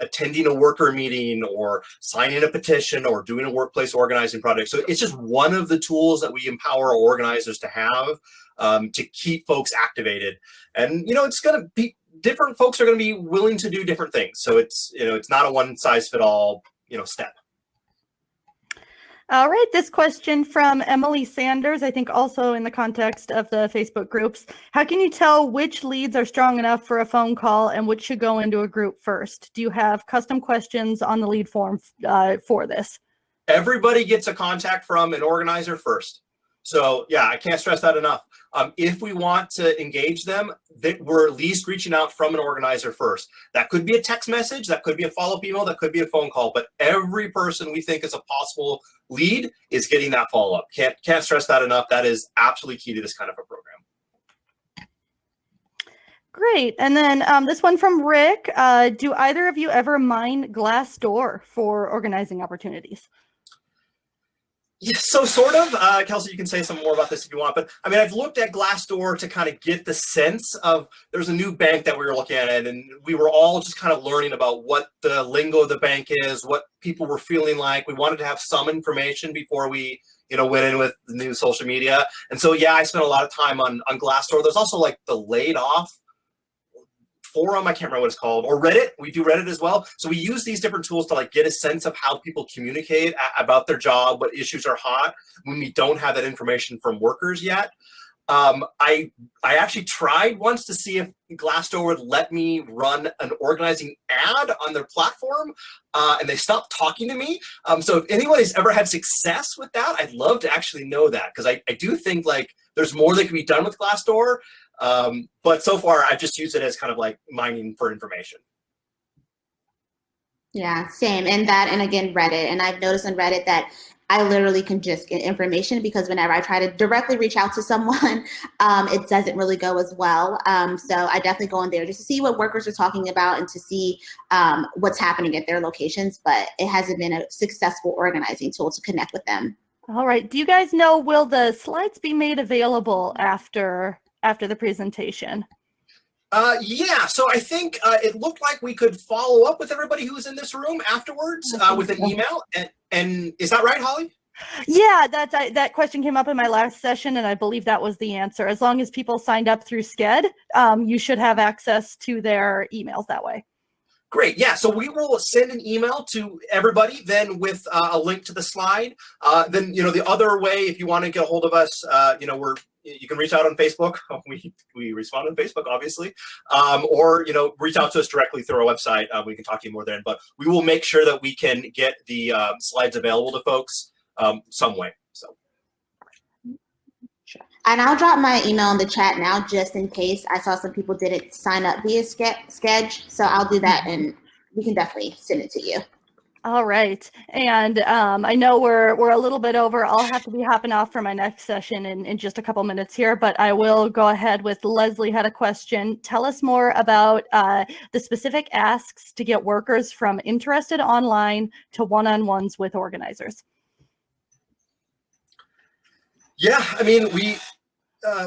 attending a worker meeting or signing a petition or doing a workplace organizing project. So it's just one of the tools that we empower our organizers to have to keep folks activated. And, it's going to be different folks are going to be willing to do different things. So it's, it's not a one size fit all, step. All right, this question from Emily Sanders, I think also in the context of the Facebook groups. How can you tell which leads are strong enough for a phone call and which should go into a group first? Do you have custom questions on the lead form for this? Everybody gets a contact from an organizer first. So yeah, I can't stress that enough. If we want to engage them, we're at least reaching out from an organizer first. That could be a text message, that could be a follow-up email, that could be a phone call, but every person we think is a possible lead is getting that follow-up. Can't stress that enough. That is absolutely key to this kind of a program. Great. And then this one from Rick. Do either of you ever mine Glassdoor for organizing opportunities? Yeah, so sort of. Kelcie, you can say some more about this if you want, but I mean, I've looked at Glassdoor to kind of get the sense of, there's a new bank that we were looking at, and we were all just kind of learning about what the lingo of the bank is, what people were feeling like. We wanted to have some information before we, went in with the new social media. And so, yeah, I spent a lot of time on Glassdoor. There's also like the laid off forum, I can't remember what it's called, or Reddit. We do Reddit as well. So we use these different tools to like get a sense of how people communicate about their job, what issues are hot when we don't have that information from workers yet. I actually tried once to see if Glassdoor would let me run an organizing ad on their platform, and they stopped talking to me. So if anybody's ever had success with that, I'd love to actually know that, because I do think like there's more that can be done with Glassdoor. But so far I've just used it as kind of like mining for information. Yeah, same. And again, Reddit. And I've noticed on Reddit that I literally can just get information, because whenever I try to directly reach out to someone, it doesn't really go as well. So I definitely go in there just to see what workers are talking about and to see what's happening at their locations, but it hasn't been a successful organizing tool to connect with them. All right. Do you guys know, will the slides be made available after the presentation? Yeah, so I think it looked like we could follow up with everybody who was in this room afterwards with an email. And is that right, Holly? Yeah, that question came up in my last session, and I believe that was the answer. As long as people signed up through Sched, you should have access to their emails that way. Great. Yeah. So we will send an email to everybody then with a link to the slide. Then, the other way, if you want to get a hold of us, you can reach out on Facebook. We respond on Facebook, obviously, or, reach out to us directly through our website. We can talk to you more then, but we will make sure that we can get the slides available to folks some way. So. And I'll drop my email in the chat now, just in case. I saw some people didn't sign up via Sched, so I'll do that, and we can definitely send it to you. All right. And I know we're a little bit over. I'll have to be hopping off for my next session in just a couple minutes here, but I will go ahead with Leslie had a question. Tell us more about the specific asks to get workers from interested online to one-on-ones with organizers. Yeah, I mean,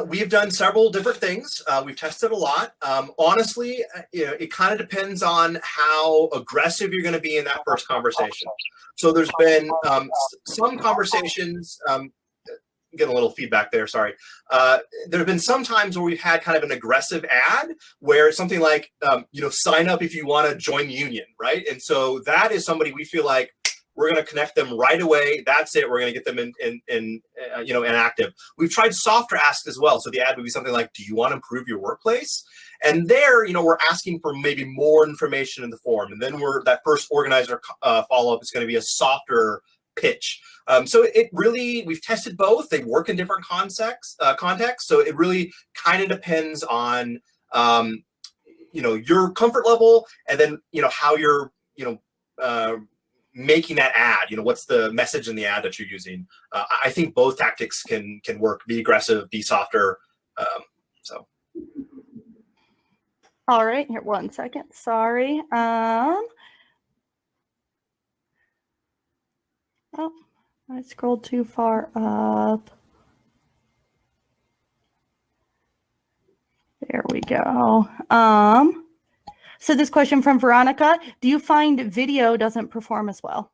we've done several different things. We've tested a lot. Honestly, it kind of depends on how aggressive you're going to be in that first conversation. So there's been some conversations, getting a little feedback there, sorry. There have been some times where we've had kind of an aggressive ad where it's something like, sign up if you want to join the union, right? And so that is somebody we feel like we're going to connect them right away. That's it. We're going to get them inactive. We've tried softer asks as well. So the ad would be something like, do you want to improve your workplace? And there, we're asking for maybe more information in the form. And then that first organizer follow-up is going to be a softer pitch. So we've tested both. They work in different contexts. So it really kind of depends on, your comfort level, and then, how you're, making that ad, what's the message in the ad that you're using. I think both tactics can work, be aggressive, be softer. So. All right, here, one second, sorry. Oh, I scrolled too far up. There we go. So this question from Veronica, do you find video doesn't perform as well?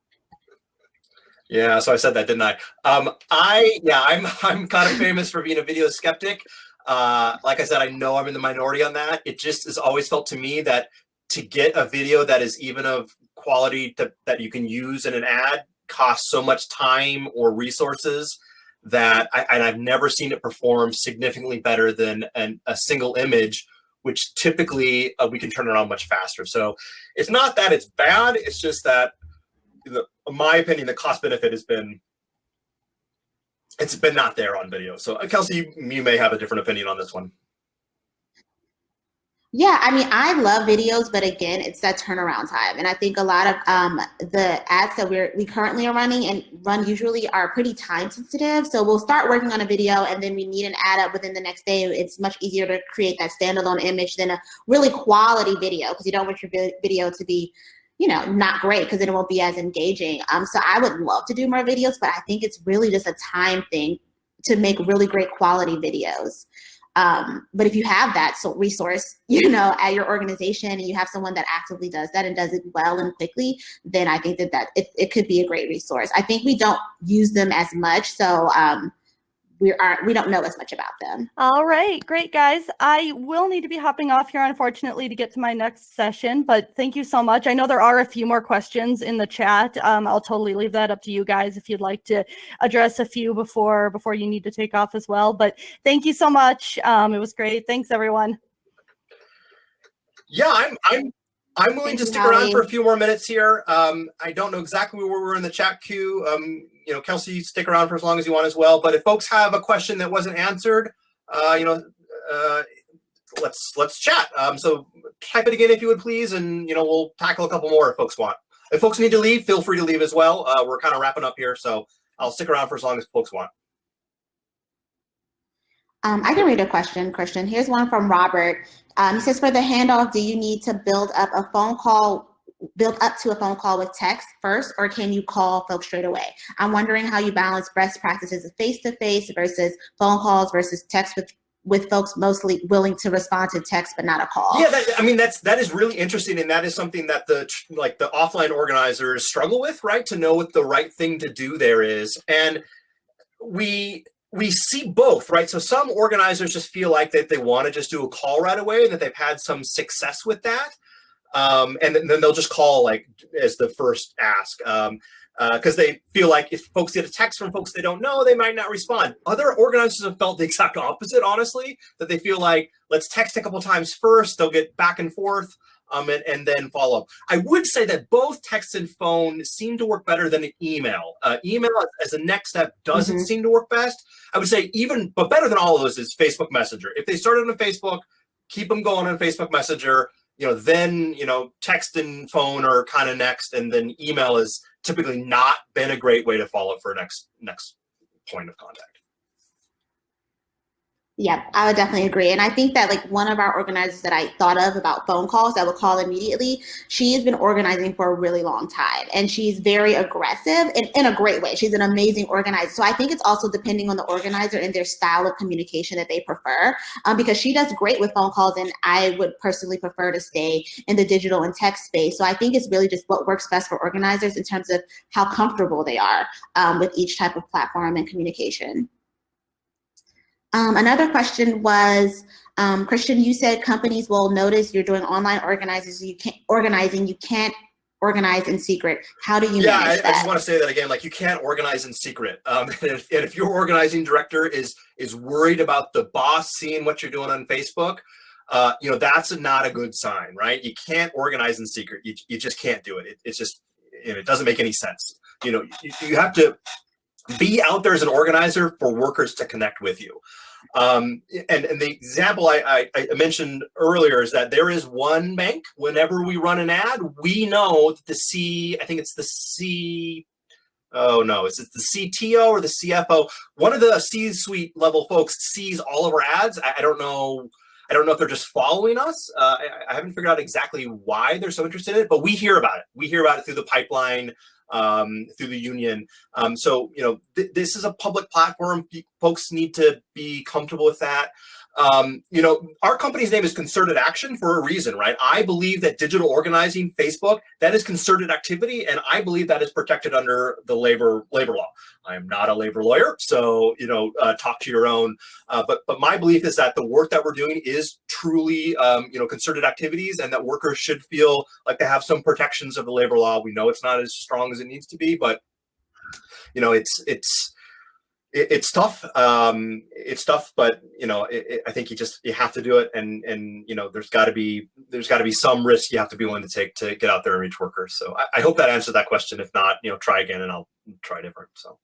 Yeah, so I said that, didn't I? I'm kind of famous for being a video skeptic. Like I said, I know I'm in the minority on that. It just has always felt to me that to get a video that is even of quality that you can use in an ad costs so much time or resources that I've never seen it perform significantly better than a single image, which typically we can turn around much faster. So it's not that it's bad, it's just that, in my opinion, the cost benefit has been, it's been not there on video. So Kelcie, you may have a different opinion on this one. Yeah, I mean, I love videos, but again, it's that turnaround time. And I think a lot of the ads that we currently are running and run usually are pretty time sensitive. So we'll start working on a video and then we need an ad up within the next day. It's much easier to create that standalone image than a really quality video, because you don't want your video to be, you know, not great, because then it won't be as engaging. So I would love to do more videos, but I think it's really just a time thing to make really great quality videos. But if you have that resource, you know, at your organization, and you have someone that actively does that and does it well and quickly, then I think that it could be a great resource. I think we don't use them as much, so we don't know as much about them. All right, great, guys. I will need to be hopping off here, unfortunately, to get to my next session, but thank you so much. I know there are a few more questions in the chat. I'll totally leave that up to you guys if you'd like to address a few before you need to take off as well. But thank you so much. It was great. Thanks, everyone. Yeah, I'm willing to stick around for a few more minutes here. I don't know exactly where we're in the chat queue. You know, Kelcie, stick around for as long as you want as well. But if folks have a question that wasn't answered, you know, let's chat. So type it again if you would please, and you know, we'll tackle a couple more if folks want. If folks need to leave, feel free to leave as well. We're kind of wrapping up here, so I'll stick around for as long as folks want. I can read a question, Christian. Here's one from Robert. He says, for the handoff, do you need to build up to a phone call with text first, or can you call folks straight away? I'm wondering how you balance best practices of face-to-face versus phone calls versus text with folks mostly willing to respond to text but not a call. Yeah, that is really interesting, and that is something that the offline organizers struggle with, right? To know what the right thing to do there is, and we see both, right? So some organizers just feel like that they want to just do a call right away and that they've had some success with that. And then they'll just call like as the first ask, because they feel like if folks get a text from folks they don't know, they might not respond. Other organizers have felt the exact opposite, honestly, that they feel like, let's text a couple times first, they'll get back and forth, and then follow up. I would say that both text and phone seem to work better than email. Email as a next step doesn't seem to work best. I would say but better than all of those is Facebook Messenger. If they started on Facebook, keep them going on Facebook Messenger. You know, then, you know, text and phone are kind of next, and then email has typically not been a great way to follow for next point of contact. Yeah, I would definitely agree. And I think that like one of our organizers that I thought of about phone calls that would call immediately, she has been organizing for a really long time, and she's very aggressive in a great way. She's an amazing organizer. So I think it's also depending on the organizer and their style of communication that they prefer, because she does great with phone calls, and I would personally prefer to stay in the digital and text space. So I think it's really just what works best for organizers in terms of how comfortable they are with each type of platform and communication. Another question was, Christian, you said companies will notice you're doing online organizing. You can't organize in secret. How do you manage that? I just want to say that again, like you can't organize in secret. And if your organizing director is worried about the boss seeing what you're doing on Facebook, you know, that's not a good sign, right? You can't organize in secret. You just can't do it. It's just, you know, it doesn't make any sense. You know, you have to be out there as an organizer for workers to connect with you. And the example I mentioned earlier is that there is one bank, whenever we run an ad, we know that is it the CTO or the CFO? One of the C-suite level folks sees all of our ads. I don't know if they're just following us. I haven't figured out exactly why they're so interested in it, but we hear about it. We hear about it through the pipeline, through the union. So, you know, this is a public platform. Folks need to be comfortable with that. You know, our company's name is Concerted Action for a reason, right? I believe that digital organizing, Facebook, that is concerted activity, and I believe that is protected under the labor law. I am not a labor lawyer, so you know, talk to your own. But my belief is that the work that we're doing is truly, you know, concerted activities, and that workers should feel like they have some protections of the labor law. We know it's not as strong as it needs to be, but you know, it's tough. It's tough, but you know, I think you have to do it, and you know, there's got to be some risk you have to be willing to take to get out there and reach workers. So I hope that answered that question. If not, you know, try again, and I'll try different. So.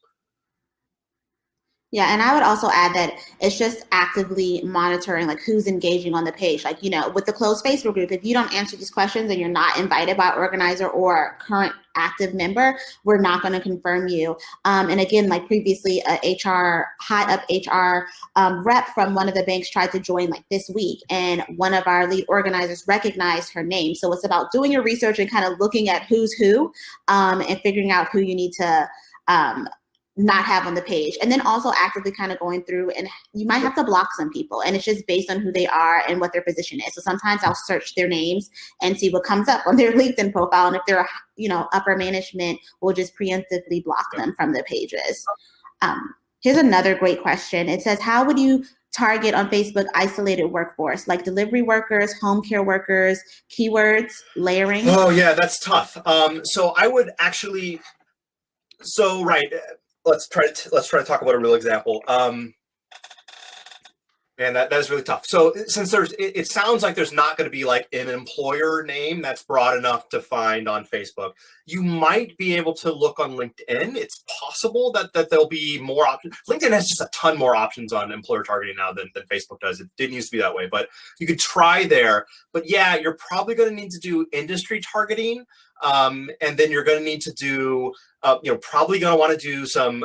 Yeah, and I would also add that it's just actively monitoring like who's engaging on the page. Like, you know, with the closed Facebook group, if you don't answer these questions and you're not invited by organizer or current active member, we're not going to confirm you. And again, like previously, a high up HR rep from one of the banks tried to join like this week, and one of our lead organizers recognized her name. So it's about doing your research and kind of looking at who's who, and figuring out who you need to not have on the page, and then also actively kind of going through, and you might have to block some people, and it's just based on who they are and what their position is. So sometimes I'll search their names and see what comes up on their LinkedIn profile, and if they're, you know, upper management, we'll just preemptively block them from the pages. Here's another great question. It says, how would you target on Facebook isolated workforce, like delivery workers, home care workers, keywords, layering? Oh yeah, that's tough. So I would actually, right. Let's try to talk about a real example. And that is really tough. So since it sounds like there's not going to be like an employer name that's broad enough to find on Facebook, you might be able to look on LinkedIn. It's possible that there'll be more options. LinkedIn has just a ton more options on employer targeting now than Facebook does. It didn't used to be that way, but you could try there. But yeah, you're probably going to need to do industry targeting. And then you're going to need to do, you know, probably going to want to do some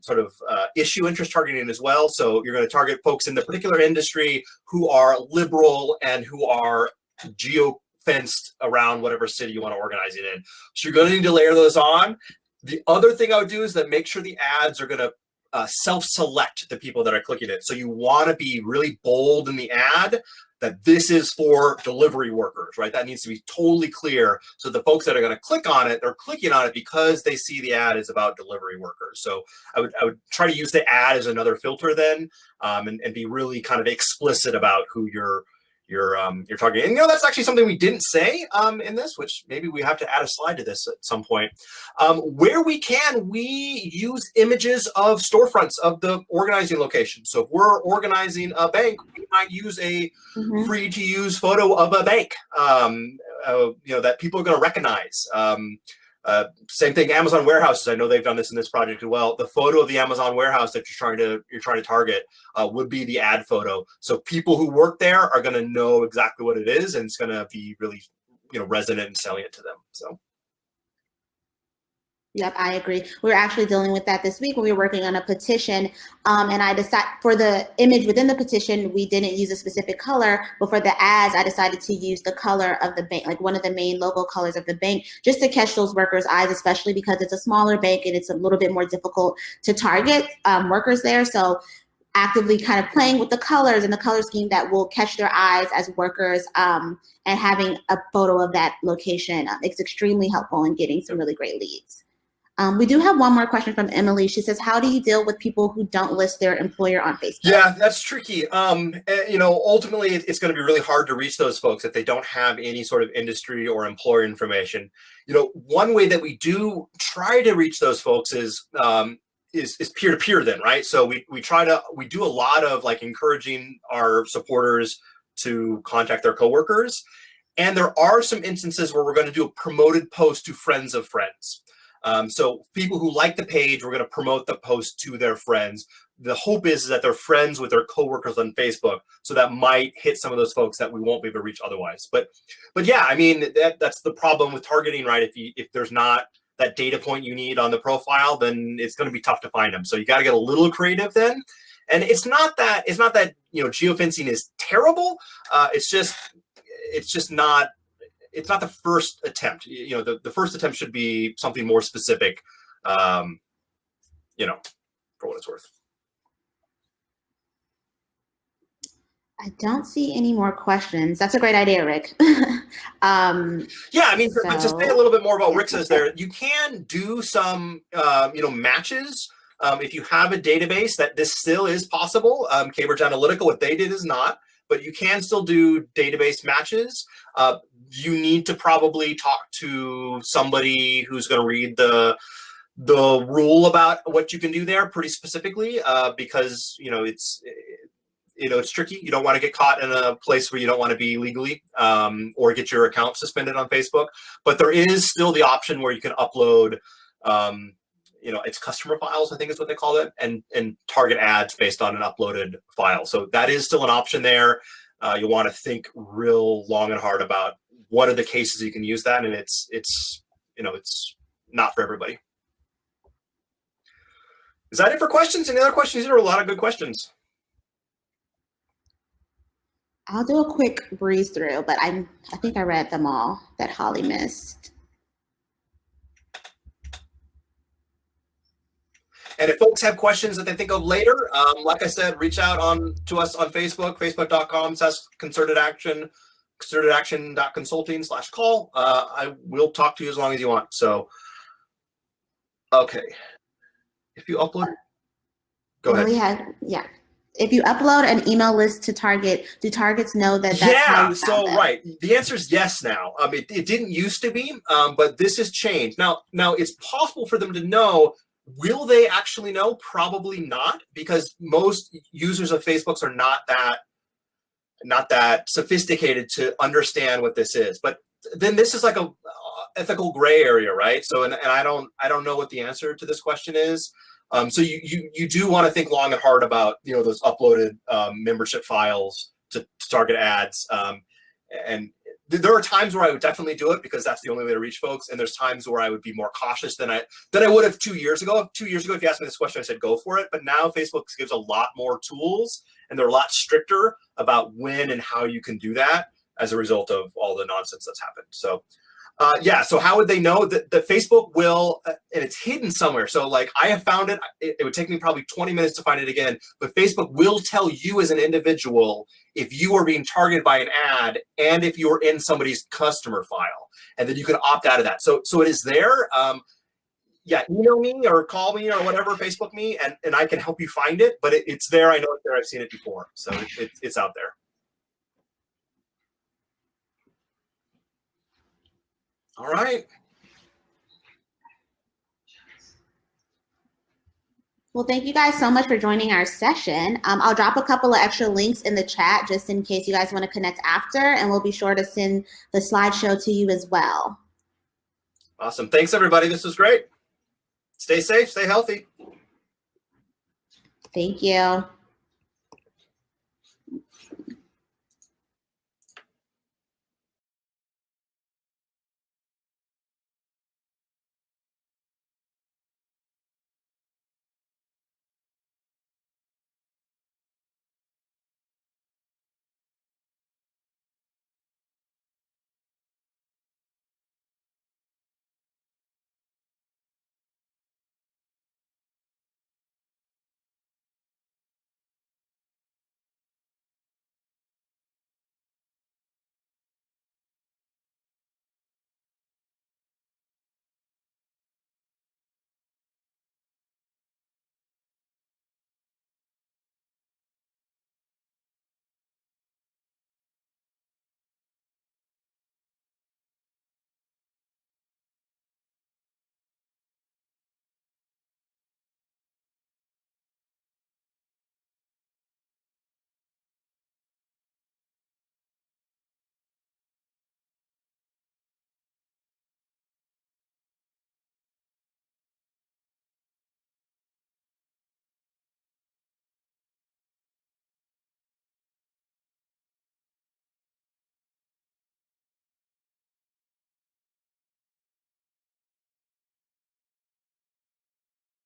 sort of issue interest targeting as well. So you're going to target folks in the particular industry who are liberal and who are geo-fenced around whatever city you want to organize it in. So you're going to need to layer those on. The other thing I would do is that make sure the ads are going to self-select the people that are clicking it. So you want to be really bold in the ad that this is for delivery workers, right? That needs to be totally clear. So the folks that are going to click on it, they're clicking on it because they see the ad is about delivery workers. So I would try to use the ad as another filter then, and be really kind of explicit about who you're targeting. And you know, that's actually something we didn't say in this, which maybe we have to add a slide to this at some point. Where we can, we use images of storefronts of the organizing location. So if we're organizing a bank, we might use a free to use photo of a bank, you know, that people are going to recognize. Same thing, Amazon warehouses. I know they've done this in this project as well. The photo of the Amazon warehouse that you're trying to target would be the ad photo. So people who work there are going to know exactly what it is, and it's going to be really, you know, resonant and selling it to them. So. Yep, I agree. We were actually dealing with that this week when we were working on a petition, and I decided for the image within the petition, we didn't use a specific color, but for the ads, I decided to use the color of the bank, like one of the main logo colors of the bank, just to catch those workers' eyes, especially because it's a smaller bank and it's a little bit more difficult to target workers there. So actively kind of playing with the colors and the color scheme that will catch their eyes as workers, and having a photo of that location, it's extremely helpful in getting some really great leads. We do have one more question from Emily. She says, how do you deal with people who don't list their employer on Facebook? Yeah, that's tricky. You know, ultimately, it's going to be really hard to reach those folks if they don't have any sort of industry or employer information. You know, one way that we do try to reach those folks is peer-to-peer then, right? So we do a lot of like encouraging our supporters to contact their coworkers. And there are some instances where we're going to do a promoted post to friends of friends. So people who like the page, we're going to promote the post to their friends. The hope is that they're friends with their coworkers on Facebook, so that might hit some of those folks that we won't be able to reach otherwise. But yeah, I mean, that's the problem with targeting, right? If there's not that data point you need on the profile, then it's going to be tough to find them. So you got to get a little creative then. And it's not that you know, geofencing is terrible. It's not the first attempt. You know, the first attempt should be something more specific, you know, for what it's worth. I don't see any more questions. That's a great idea, Rick. Yeah, I mean, but to say a little bit more about what Rick says there, you can do some, matches. If you have a database, that this still is possible. Cambridge Analytica, what they did is not, but you can still do database matches. You need to probably talk to somebody who's going to read the rule about what you can do there pretty specifically, because it's tricky. You don't want to get caught in a place where you don't want to be legally, or get your account suspended on Facebook. But there is still the option where you can upload, it's customer files, I think is what they call it, and target ads based on an uploaded file. So that is still an option there. You want to think real long and hard about what are the cases you can use that, and it's not for everybody. Is that it for questions? Any other questions? There are a lot of good questions. I'll do a quick breeze through, but I think I read them all that Holly missed. And if folks have questions that they think of later, like I said, reach out to us on Facebook, facebook.com/concerted-action, concerted-action.consulting/call. I will talk to you as long as you want. So, okay. If you upload, go ahead. If you upload an email list to Target, do targets know that that's how you found them? Right. The answer is yes now. It didn't used to be, but this has changed. Now it's possible for them to know. Will they actually know? Probably not, because most users of Facebook's are not that sophisticated to understand what this is. But then this is like a ethical gray area, right? So, and I don't know what the answer to this question is. So you do want to think long and hard about those uploaded membership files to target ads. And there are times where I would definitely do it because that's the only way to reach folks. And there's times where I would be more cautious than I would have 2 years ago. 2 years ago, if you asked me this question, I said go for it. But now Facebook gives a lot more tools, and they're a lot stricter about when and how you can do that as a result of all the nonsense that's happened. So. So how would they know that Facebook will, and it's hidden somewhere. So like I have found it, it would take me probably 20 minutes to find it again, but Facebook will tell you as an individual if you are being targeted by an ad and if you're in somebody's customer file, and then you can opt out of that. So it is there. Email me or call me or whatever, Facebook me, and I can help you find it, but it's there. I know it's there. I've seen it before. So it's out there. All right. Well, thank you guys so much for joining our session. I'll drop a couple of extra links in the chat just in case you guys want to connect after, and we'll be sure to send the slideshow to you as well. Awesome. Thanks, everybody. This was great. Stay safe, stay healthy. Thank you.